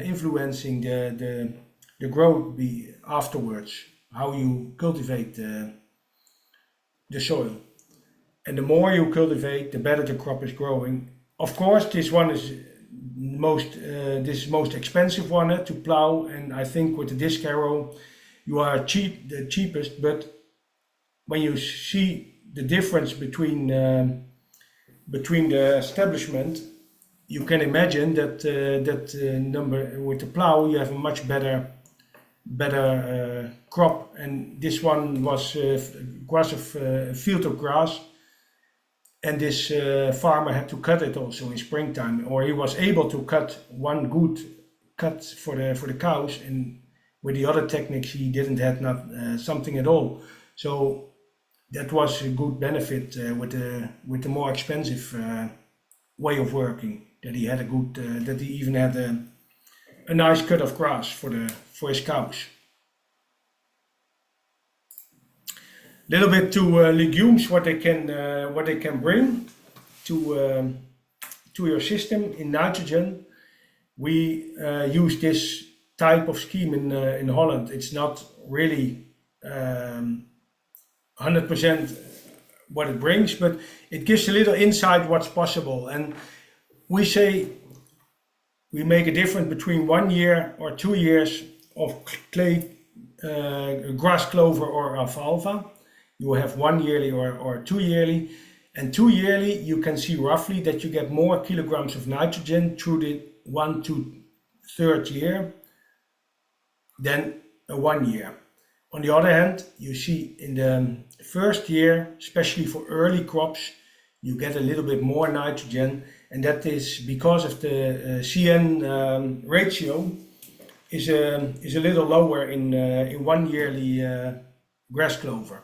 influencing the growth afterwards, how you cultivate the soil. And the more you cultivate, the better the crop is growing. Of course, this one is most expensive one to plow, and I think with the disc harrow you are the cheapest. But when you see the difference between the establishment, you can imagine that number with the plow you have a much better crop. And this one was a field of grass, and this farmer had to cut it also in springtime, or he was able to cut one good cut for the cows, and with the other techniques he didn't have something at all. So that was a good benefit with the more expensive way of working, that he had that he even had a nice cut of grass for his cows. Little bit to legumes, what they can bring to your system in nitrogen. We use this type of scheme in Holland. It's not really 100% what it brings, but it gives a little insight what's possible. And we say we make a difference between 1 year or 2 years of clay, grass clover or alfalfa. You have 1 yearly or 2 yearly, and 2 yearly you can see roughly that you get more kilograms of nitrogen through the 1 to 3rd year than a 1 year. On the other hand, you see in the first year, especially for early crops, you get a little bit more nitrogen, and that is because of the CN ratio is a little lower in 1 yearly grass clover.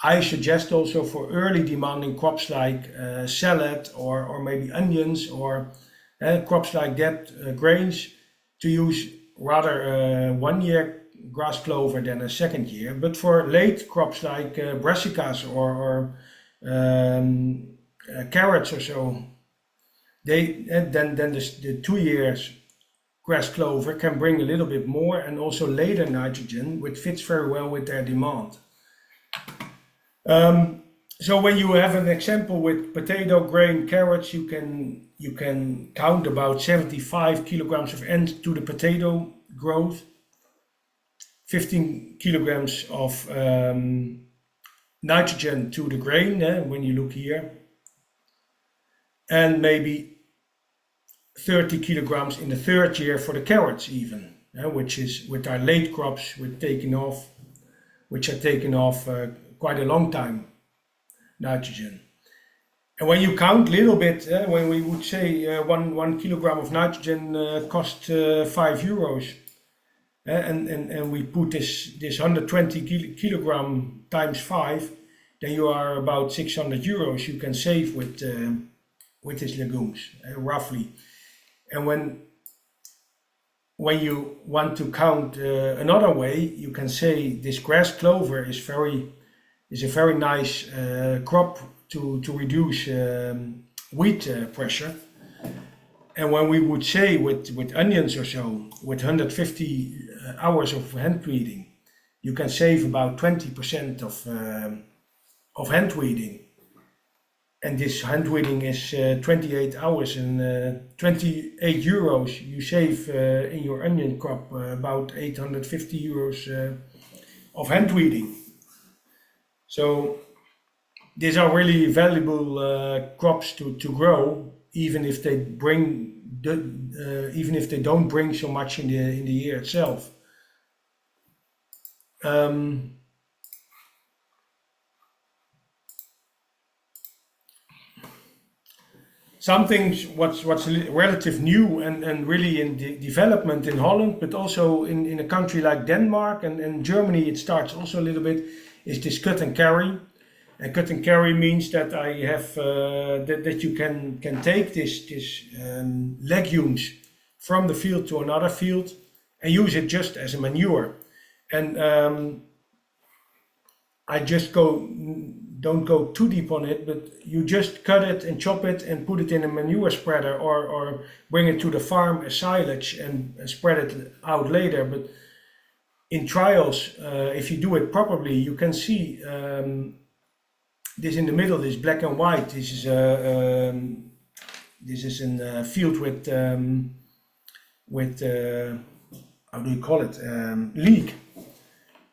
I suggest also for early demanding crops like salad or maybe onions or crops like that, grains, to use rather 1 year grass clover than a second year. But for late crops like brassicas or carrots or so, then the 2 years grass clover can bring a little bit more and also later nitrogen, which fits very well with their demand. So when you have an example with potato, grain, carrots, you can count about 75 kilograms of N to the potato growth, 15 kilograms of nitrogen to the grain, when you look here, and maybe 30 kilograms in the third year for the carrots even, which is with our late crops which are taking off quite a long time nitrogen. And when you count a little bit, when we would say 1 kilogram of nitrogen cost €5, and we put this 120 kilogram times 5, then you are about €600 you can save with these legumes, roughly. And when you want to count another way, you can say this grass clover is a very nice crop to reduce weed pressure. And when we would say with onions or so, with 150 hours of hand weeding, you can save about 20% of hand weeding. And this hand weeding is 28 hours and €28 you save in your onion crop, about €850 of hand weeding. So these are really valuable crops to grow, even if they don't bring so much in the year itself. Something what's relative new and really in development in Holland, but also in a country like Denmark and Germany, it starts also a little bit, is this cut and carry. And cut and carry means that I have that you can take this legumes from the field to another field and use it just as a manure. And I just don't go too deep on it, but you just cut it and chop it and put it in a manure spreader or bring it to the farm as silage and spread it out later. But in trials, if you do it properly, you can see this in the middle, this black and white. This is a field with how do you call it, leek,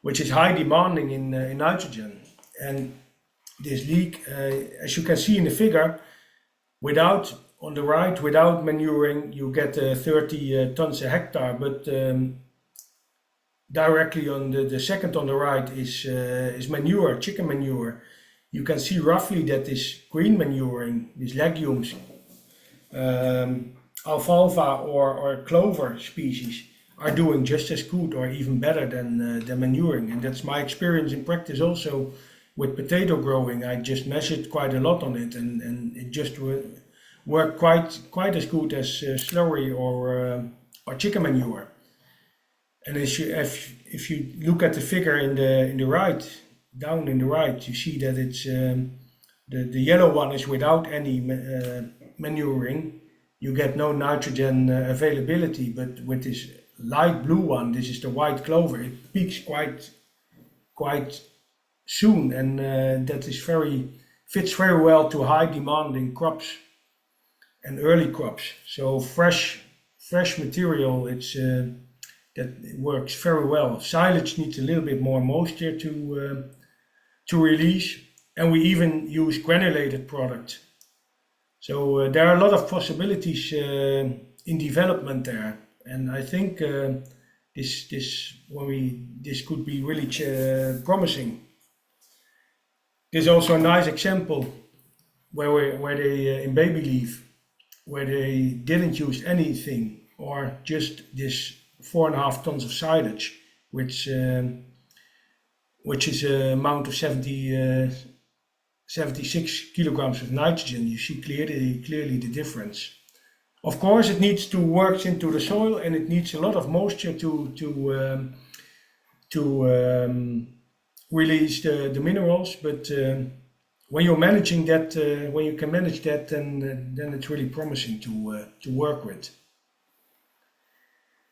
which is high demanding in nitrogen. And this leek, as you can see in the figure, without manuring, you get 30 tons a hectare, but directly on the second on the right is manure, chicken manure. You can see roughly that this green manuring, these legumes, alfalfa or clover species, are doing just as good or even better than manuring. And that's my experience in practice also with potato growing. I just measured quite a lot on it, and it just worked quite as good as slurry or chicken manure. And if you look at the figure in the right, down in the right, you see that it's the yellow one is without any manuring. You get no nitrogen availability, but with this light blue one, this is the white clover, it peaks quite soon, and that is fits very well to high demanding crops and early crops. So fresh material, that works very well. Silage needs a little bit more moisture to release, and we even use granulated product. So there are a lot of possibilities in development there, and I think this could be really promising. There's also a nice example where they in baby leaf, where they didn't use anything or just this 4.5 tons of silage, which is an amount of 76 kilograms of nitrogen. You see clearly the difference. Of course, it needs to work into the soil, and it needs a lot of moisture to release the minerals. But when you're managing that, when you can manage that, then it's really promising to work with.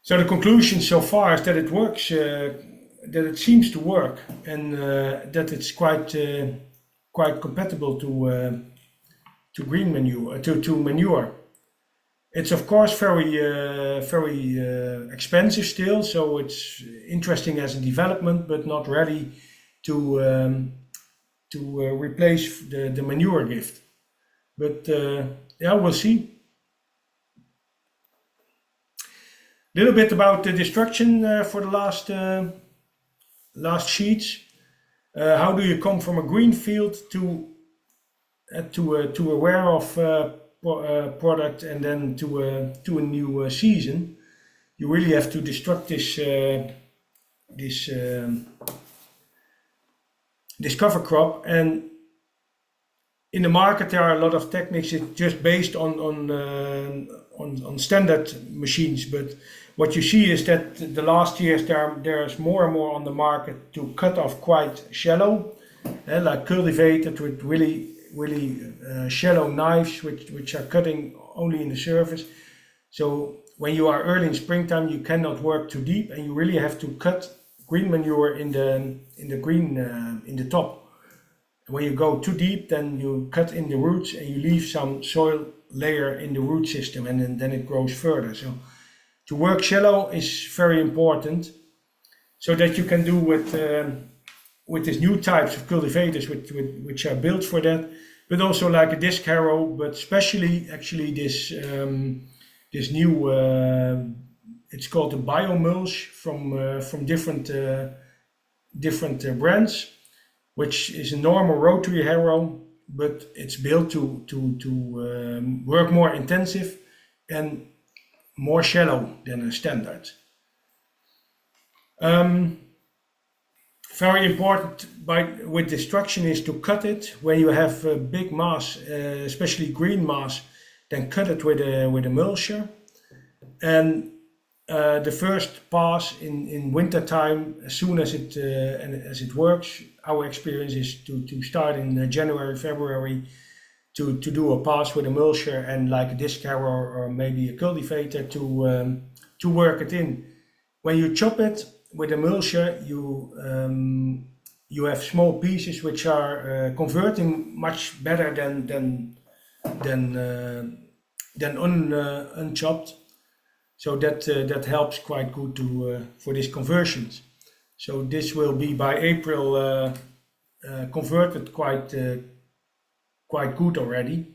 So the conclusion so far is that it works, that it seems to work, and that it's quite compatible to green manure, to manure. It's of course very expensive still, so it's interesting as a development, but not ready to replace the manure gift. But yeah, we'll see. A little bit about the destruction for the last sheets. How do you come from a green field to a wear-off product and then to a new season? You really have to destruct this cover crop, and in the market there are a lot of techniques. It's just based on standard machines, but what you see is that the last years there's more and more on the market to cut off quite shallow, like cultivated with really shallow knives which are cutting only in the surface. So when you are early in springtime, you cannot work too deep, and you really have to cut green manure in the top. When you go too deep, then you cut in the roots and you leave some soil layer in the root system, and then it grows further. So to work shallow is very important, so that you can do with these new types of cultivators which are built for that, but also like a disc harrow, but especially actually this new it's called a biomulch from different brands, which is a normal rotary harrow, but it's built to work more intensive and more shallow than a standard. Very important with destruction is to cut it. When you have a big mass, especially green mass, then cut it with a mulcher. And the first pass in winter time, as soon as it works, our experience is to start in January, February, to do a pass with a mulcher and like a disc harrow or maybe a cultivator to work it in. When you chop it with a mulcher, you have small pieces which are converting much better than unchopped. So that helps quite good for these conversions. So this will be by April converted quite good already.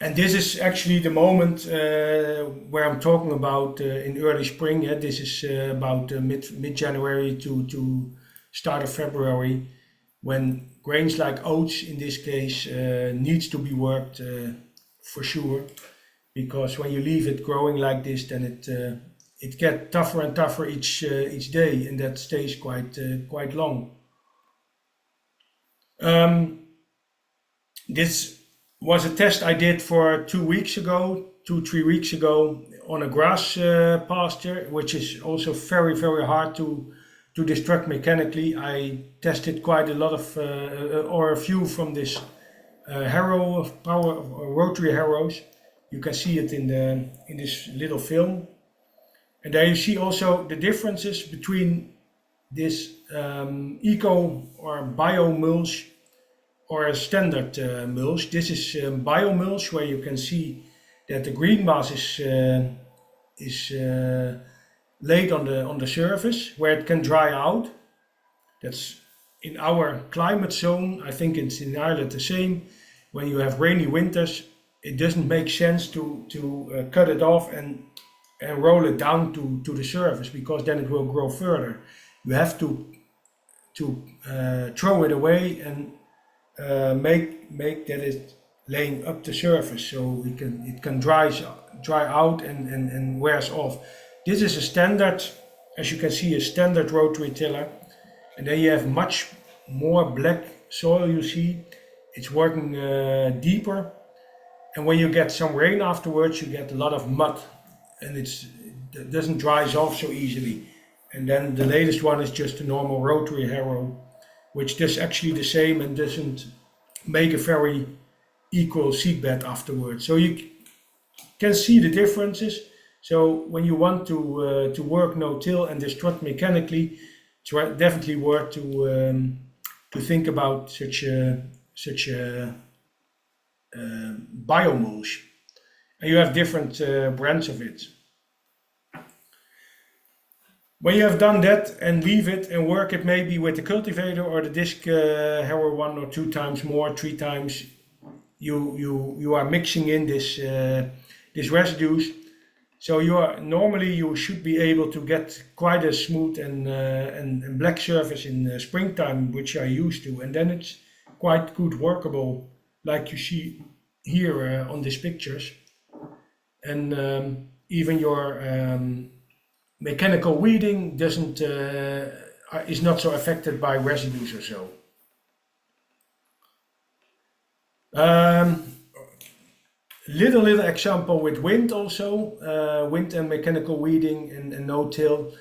And this is actually the moment where I'm talking about in early spring. This is about mid-January to start of February, when grains like oats in this case needs to be worked for sure, because when you leave it growing like this, then it gets tougher and tougher each day, and that stays quite long. This was a test I did for 3 weeks ago on a grass pasture, which is also very hard to destruct mechanically. I tested quite a lot of or a few from this harrow of power or rotary harrows. You can see it in this little film, and there you see also the differences between this eco or bio mulch or a standard mulch. This is bio mulch, where you can see that the green mass is laid on the surface where it can dry out. That's in our climate zone. I think it's in Ireland the same. When you have rainy winters, it doesn't make sense to cut it off and roll it down to the surface, because then it will grow further. You have to throw it away and make that it's laying up the surface, so it can dry out and wears off. This is a standard, as you can see, a standard rotary tiller, and then you have much more black soil. You see, it's working deeper, and when you get some rain afterwards, you get a lot of mud, and that doesn't dries off so easily. And then the latest one is just a normal rotary harrow, which does actually the same and doesn't make a very equal seedbed afterwards. So you can see the differences. So when you want to work no-till and destruct mechanically, it's definitely worth to think about such a biomulch. And you have different brands of it. When you have done that and leave it and work it maybe with the cultivator or the disc harrow 1 or 2 times more, 3 times, you are mixing in this residues. So normally you should be able to get quite a smooth and black surface in springtime, which I used to, and then it's quite good workable, like you see here on these pictures. And even your mechanical weeding is not so affected by residues or so. Little example with wind also, wind and mechanical weeding and no-till.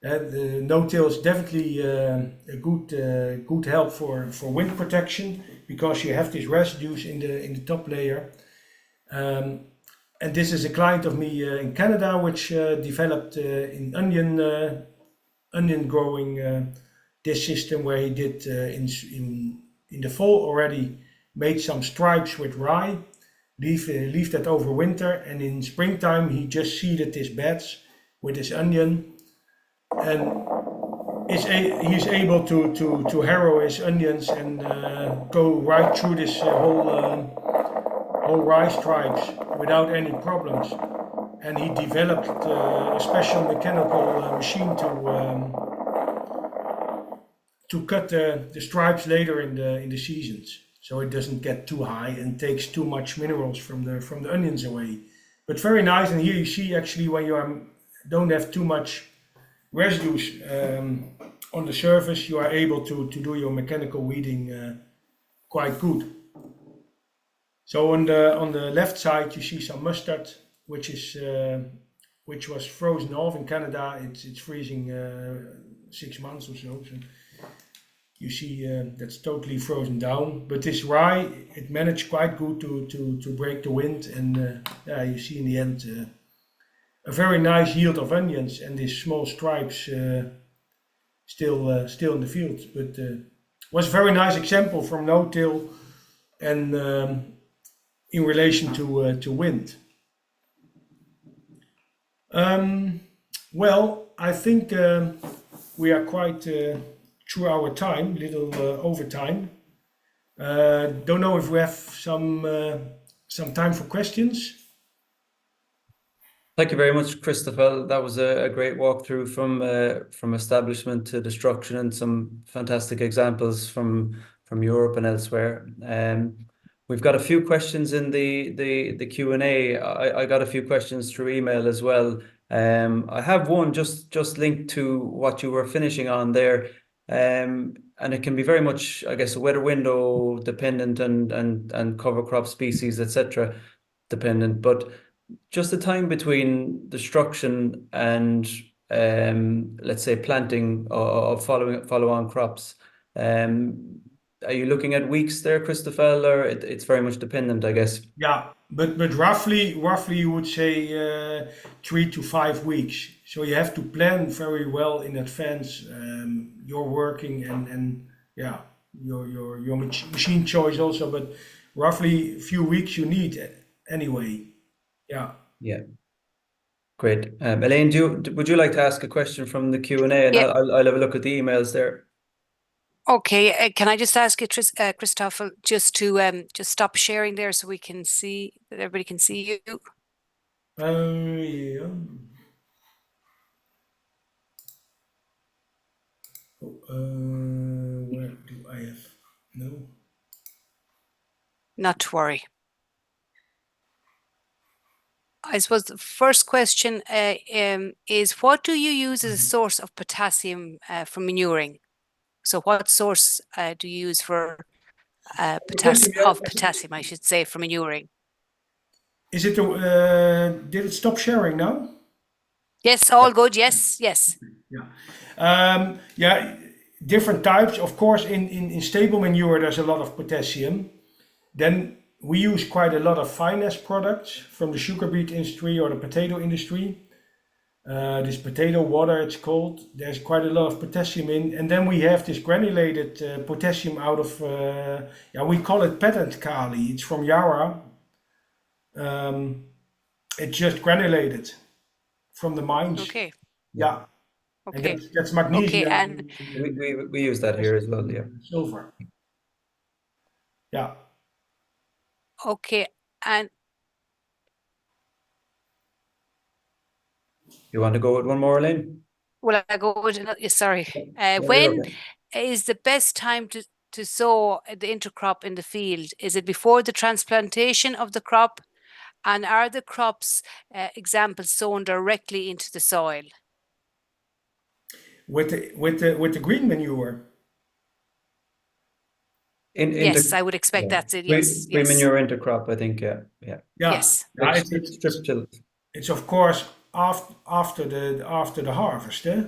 The no-till is definitely a good help for wind protection, because you have these residues in the top layer. And this is a client of me in Canada, which developed in onion growing this system, where he did in the fall already made some stripes with rye, leave that over winter, and in springtime he just seeded his beds with his onion, and he's able to harrow his onions and go right through this whole rye stripes without any problems. And he developed a special mechanical machine to cut the stripes later in the seasons, so it doesn't get too high and takes too much minerals from the onions away. But very nice. And here you see actually when you don't have too much residues on the surface, you are able to do your mechanical weeding quite good. So on the left side you see some mustard, which was frozen off in Canada. It's freezing 6 months or so. So you see that's totally frozen down. But this rye, it managed quite good to break the wind, and you see in the end a very nice yield of onions, and these small stripes still in the field. But was a very nice example from no-till and in relation to wind. Well, I think we are quite through our time, little over time. Don't know if we have some time for questions. Thank you very much, Christoffel. That was a great walkthrough from establishment to destruction, and some fantastic examples from Europe and elsewhere. We've got a few questions in the Q&A. I got a few questions through email as well. I have one just linked to what you were finishing on there, and it can be very much, I guess, weather window dependent and cover crop species, etc. dependent. But just the time between destruction and let's say planting of follow-on crops. Are you looking at weeks there, Christoffel, or it's very much dependent, I guess? Yeah, but roughly you would say 3 to 5 weeks. So you have to plan very well in advance your working and yeah, your machine choice also. But roughly a few weeks you need anyway. Yeah. Yeah. Great. Elaine, would you like to ask a question from the Q&A, and Yeah. I'll have a look at the emails there. Okay, can I just ask you, Christoffel, just to just stop sharing there so we can see, that everybody can see you? Yeah. Where do I have? No. Not to worry. I suppose the first question is, what do you use as a source of potassium for manuring? So what source do you use for potassium, I should say, for manuring? Is it? Did it stop sharing now? Yes, all good. Yes, yes. Yeah, different types. Of course, in stable manure, there's a lot of potassium. Then we use quite a lot of finesse products from the sugar beet industry or the potato industry. This potato water, it's called. There's quite a lot of potassium in, and then we have this granulated potassium out of, we call it patent kali. It's from Yara. It's just granulated from the mines. Okay, Yeah, and okay, that's okay. magnesium, And We use that here as well. Yeah. silver. Yeah. okay, and You want to go with one more, Elaine? will I go with another? Sorry. Yeah, you're When okay. is the best time to sow the intercrop in the field? Is it before the transplantation of the crop? And are the crops, examples, sown directly into the soil? With the green manure. Yes, I would expect that's it. Yes, yes, Pre-manure intercrop, I think. Yeah. Yeah. yes. It's it's of course after the harvest, eh?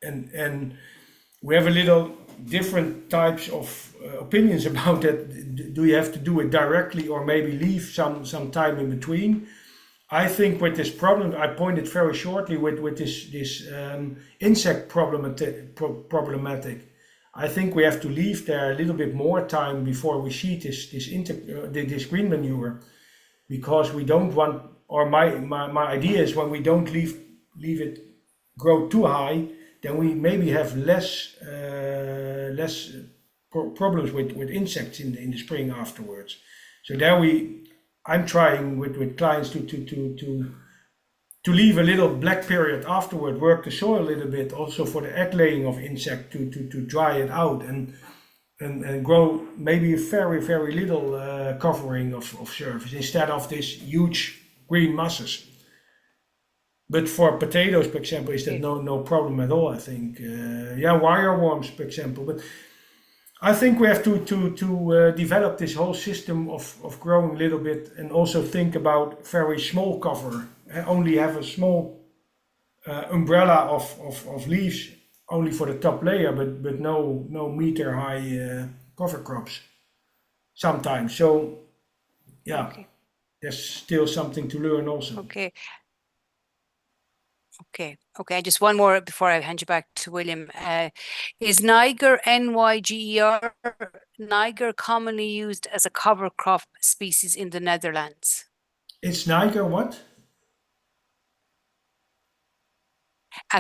And we have a little different types of opinions about that. Do you have to do it directly or maybe leave some time in between? I think with this problem, I pointed very shortly with this insect problematic. I think we have to leave there a little bit more time before we seed this green manure, because we don't want, or my idea is, when we don't leave it grow too high, then we maybe have less problems with insects in the spring afterwards. So there I'm trying with clients to leave a little black period afterward, work the soil a little bit, also for the egg laying of insect to dry it out and grow maybe a very little covering of surface instead of this huge green masses. But for potatoes, for example, is that no problem at all, I think. Wireworms, for example. But I think we have to develop this whole system of growing a little bit, and also think about very small cover. Only have a small umbrella of leaves only for the top layer, but no meter high cover crops sometimes. So yeah, there's still something to learn also. Okay. Just one more before I hand you back to William. Is Niger, N-Y-G-E-R, Niger, commonly used as a cover crop species in the Netherlands? It's Niger what?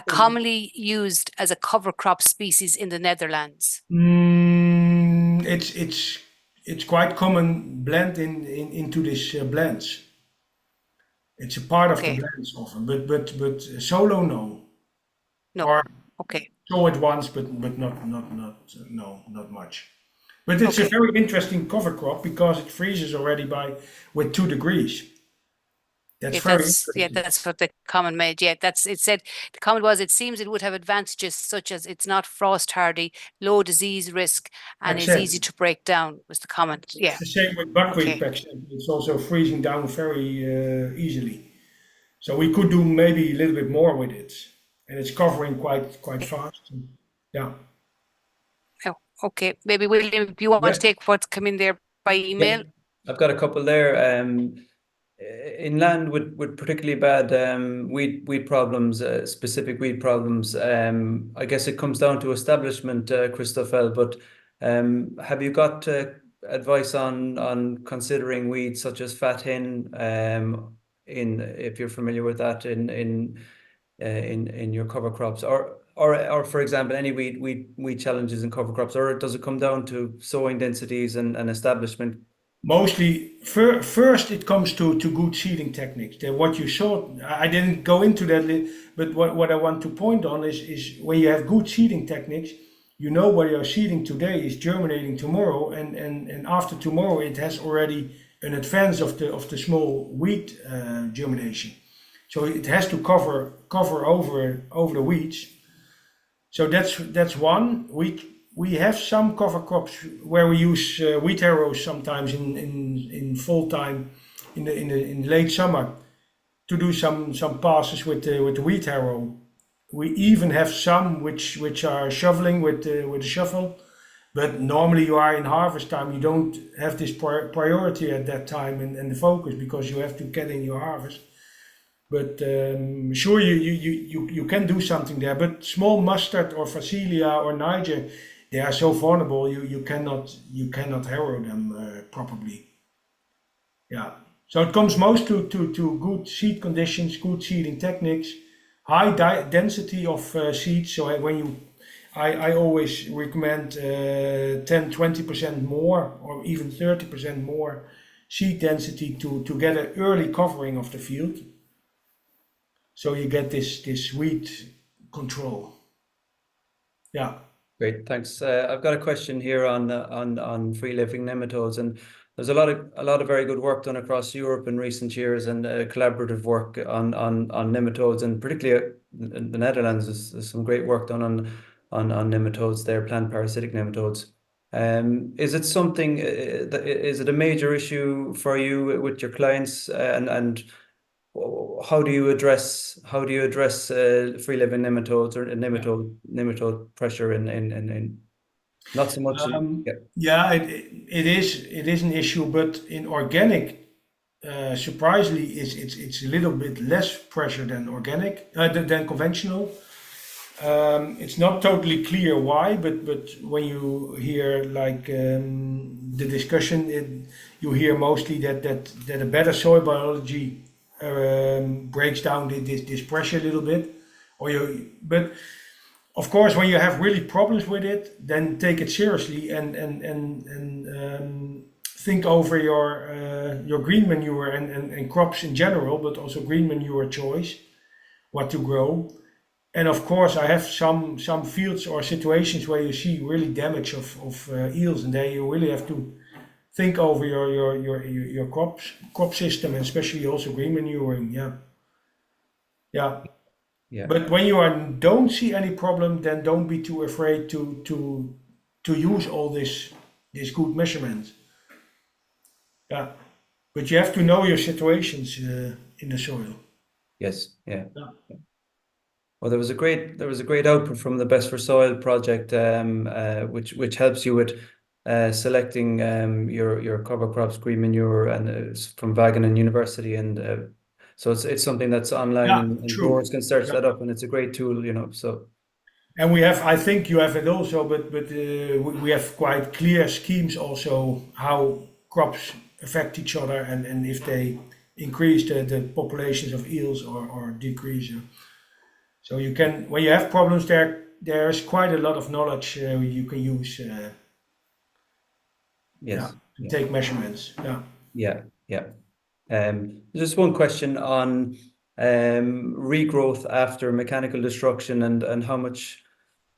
Commonly used as a cover crop species in the Netherlands. It's quite common blend into this blends. It's a part of the blends often, but solo no. No. Or okay. Sow it once, but not much. But it's a very interesting cover crop because it freezes already with 2 degrees. That's very interesting. That's what the comment made. Yeah, it said the comment was, it seems it would have advantages such as it's not frost hardy, low disease risk, and is easy to break down, was the comment. Yeah. It's the same with buckwheat, for example. It's also freezing down very easily. So we could do maybe a little bit more with it. And it's covering quite fast. Yeah. Oh, okay. Maybe William, if you want to take what's come in there by email. Yeah. I've got a couple there. In land with particularly bad weed problems, specific weed problems, I guess it comes down to establishment, Christoffel, but have you got advice on considering weeds such as fat hen, if you're familiar with that, in your cover crops, or for example any weed challenges in cover crops, or does it come down to sowing densities and establishment? Mostly, first it comes to good seeding techniques. What you saw, I didn't go into that, but what I want to point on is when you have good seeding techniques, you know what you're seeding today is germinating tomorrow, and after tomorrow it has already an advance of the small weed germination. So it has to cover over the weeds. So that's one. We have some cover crops where we use wheat harrows sometimes in fall time, in the late summer, to do some passes with the wheat harrow. We even have some which are shoveling with the shovel, but normally you are in harvest time. You don't have this priority at that time and the focus, because you have to get in your harvest. But sure, you can do something there. But small mustard or Phacelia or Niger, they are so vulnerable. You cannot harrow them properly. Yeah. So it comes most to good seed conditions, good seeding techniques, high density of seeds. So I always recommend 10-20% more, or even 30% more seed density to get an early covering of the field. So you get this weed control. Yeah. Great, thanks. I've got a question here on free living nematodes, and there's a lot of very good work done across Europe in recent years, and collaborative work on nematodes, and particularly in the Netherlands, there's some great work done on nematodes there, plant parasitic nematodes. Is it something? Is it a major issue for you with your clients, and how do you address free living nematodes or nematode pressure in not so much Yeah, it is an issue, but in organic, surprisingly, it's a little bit less pressure than organic than conventional. It's not totally clear why, but when you hear like the discussion, you hear mostly that a better soil biology breaks down this pressure a little bit, but of course, when you have really problems with it, then take it seriously and think over your green manure and crops in general, but also green manure choice, what to grow. And of course, I have some fields or situations where you see really damage of eels, and there you really have to think over your crop system, and especially also green manuring. Yeah. But when you don't see any problem, then don't be too afraid to use all this good measurements. Yeah. But you have to know your situations in the soil. Yes. Yeah. Well, there was a great output from the Best for Soil project, which helps you with selecting your cover crops, green manure, and it's from Wageningen University, and so it's something that's online, and growers can search that up, and it's a great tool, So. And we have, I think you have it also, but we have quite clear schemes also how crops affect each other, and if they increase the populations of eels or decrease. So you can, when you have problems there's quite a lot of knowledge you can use. To take measurements. Just one question on regrowth after mechanical destruction, and how much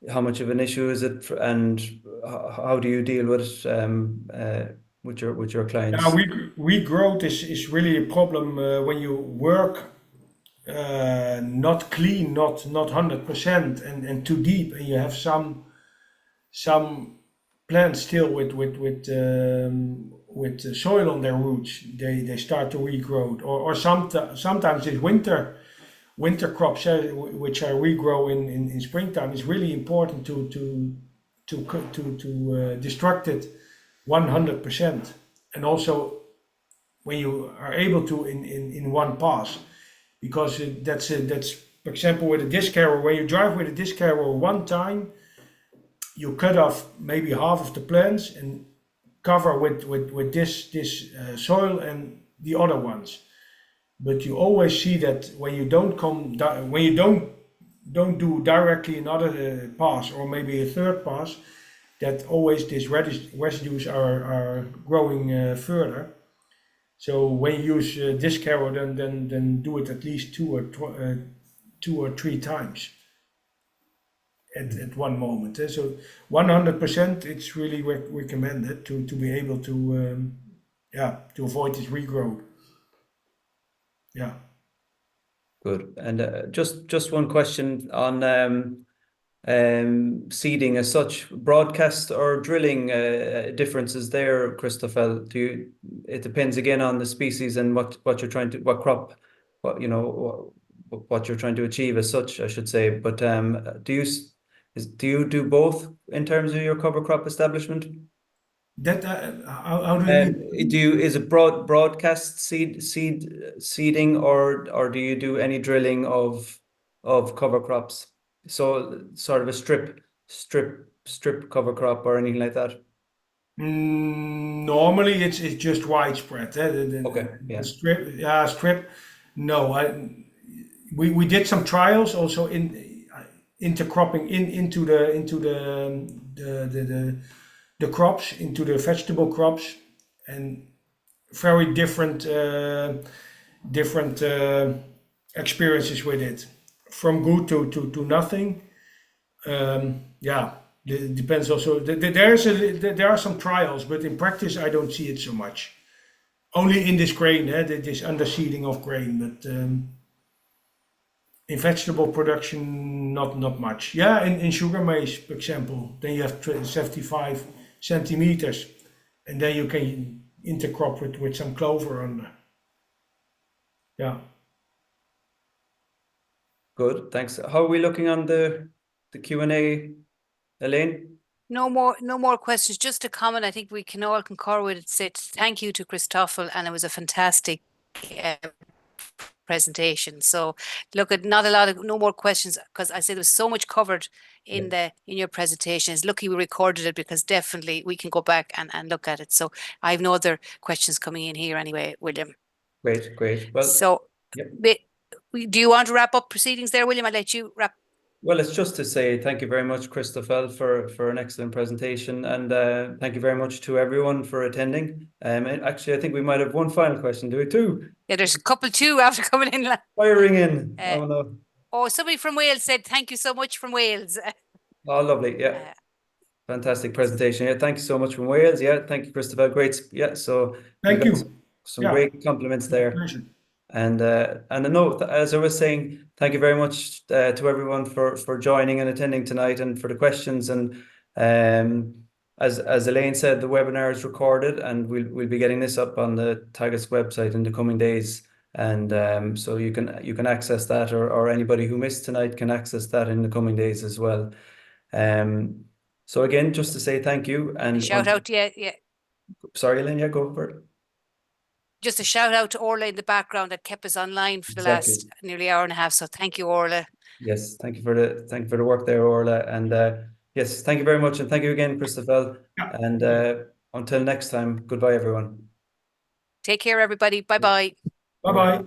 of an issue is it, and how do you deal with it with your clients? Regrowth is really a problem when you work not clean, not 100%, and too deep, and you have some plants still with soil on their roots. They start to regrow, or sometimes it's winter crops which are regrow in springtime. It's really important to destruct it 100%, and also when you are able to in one pass. Because that's for example with a disc harrow. When you drive with a disc harrow one time, you cut off maybe half of the plants and cover with this soil and the other ones. But you always see that when you don't do directly another pass, or maybe a third pass, that always these residues are growing further. So when you use disc harrow, then do it at least two or three times at one moment. So 100%, it's really recommended to be able to avoid this regrowth. Yeah. Good. And just one question on seeding as such, broadcast or drilling differences there, Christoffel. It depends again on the species and what you're what crop what what you're trying to achieve as such, I should say. But do you do both in terms of your cover crop establishment? That how do you mean? Is it broadcast seeding, or do you do any drilling of cover crops? So sort of a strip cover crop or anything like that? Normally, it's just widespread. Okay, yeah. The strip. No, we did some trials also in intercropping into the crops, into the vegetable crops, and very different experiences with it, from good to nothing. Yeah, it depends also. There are some trials, but in practice, I don't see it so much. Only in this grain, this underseeding of grain, but in vegetable production, not much. Yeah, in sugar maize, for example, then you have 75 centimeters, and then you can intercrop it with some clover under. Yeah. Good, thanks. How are we looking on the Q&A, Elaine? No more questions. Just a comment. I think we can all concur with it. Say thank you to Christoffel, and it was a fantastic presentation. So look, at no more questions, because I said there was so much covered in your presentation. It's lucky we recorded it, because definitely we can go back and look at it. So I have no other questions coming in here anyway, William. Great. Well, so yep. Do you want to wrap up proceedings there, William? I'll let you wrap. Well, it's just to say thank you very much, Christoffel, for an excellent presentation, and thank you very much to everyone for attending. Actually, I think we might have one final question. Do we? Two? Yeah, there's a couple too after coming in. Firing in. Oh no. Oh, somebody from Wales said thank you so much from Wales. Oh, lovely. Yeah. Fantastic presentation. Yeah, thank you so much from Wales. Yeah, thank you, Christoffel. Great. Yeah, so thank you. Some great compliments there. Pleasure. And I know, as I was saying, thank you very much to everyone for joining and attending tonight, and for the questions. And as Elaine said, the webinar is recorded, and we'll be getting this up on the Teagasc website in the coming days. And so you can access that, or anybody who missed tonight can access that in the coming days as well. So again, just to say thank you, and shout out, yeah. Sorry, Elaine, yeah, go for it. Just a shout out to Orla in the background that kept us online for the last nearly hour and a half. So thank you, Orla. Yes, thank you for the work there, Orla. And yes, thank you very much, and thank you again, Christoffel. And until next time, goodbye, everyone. Take care, everybody. Bye-bye. Bye-bye.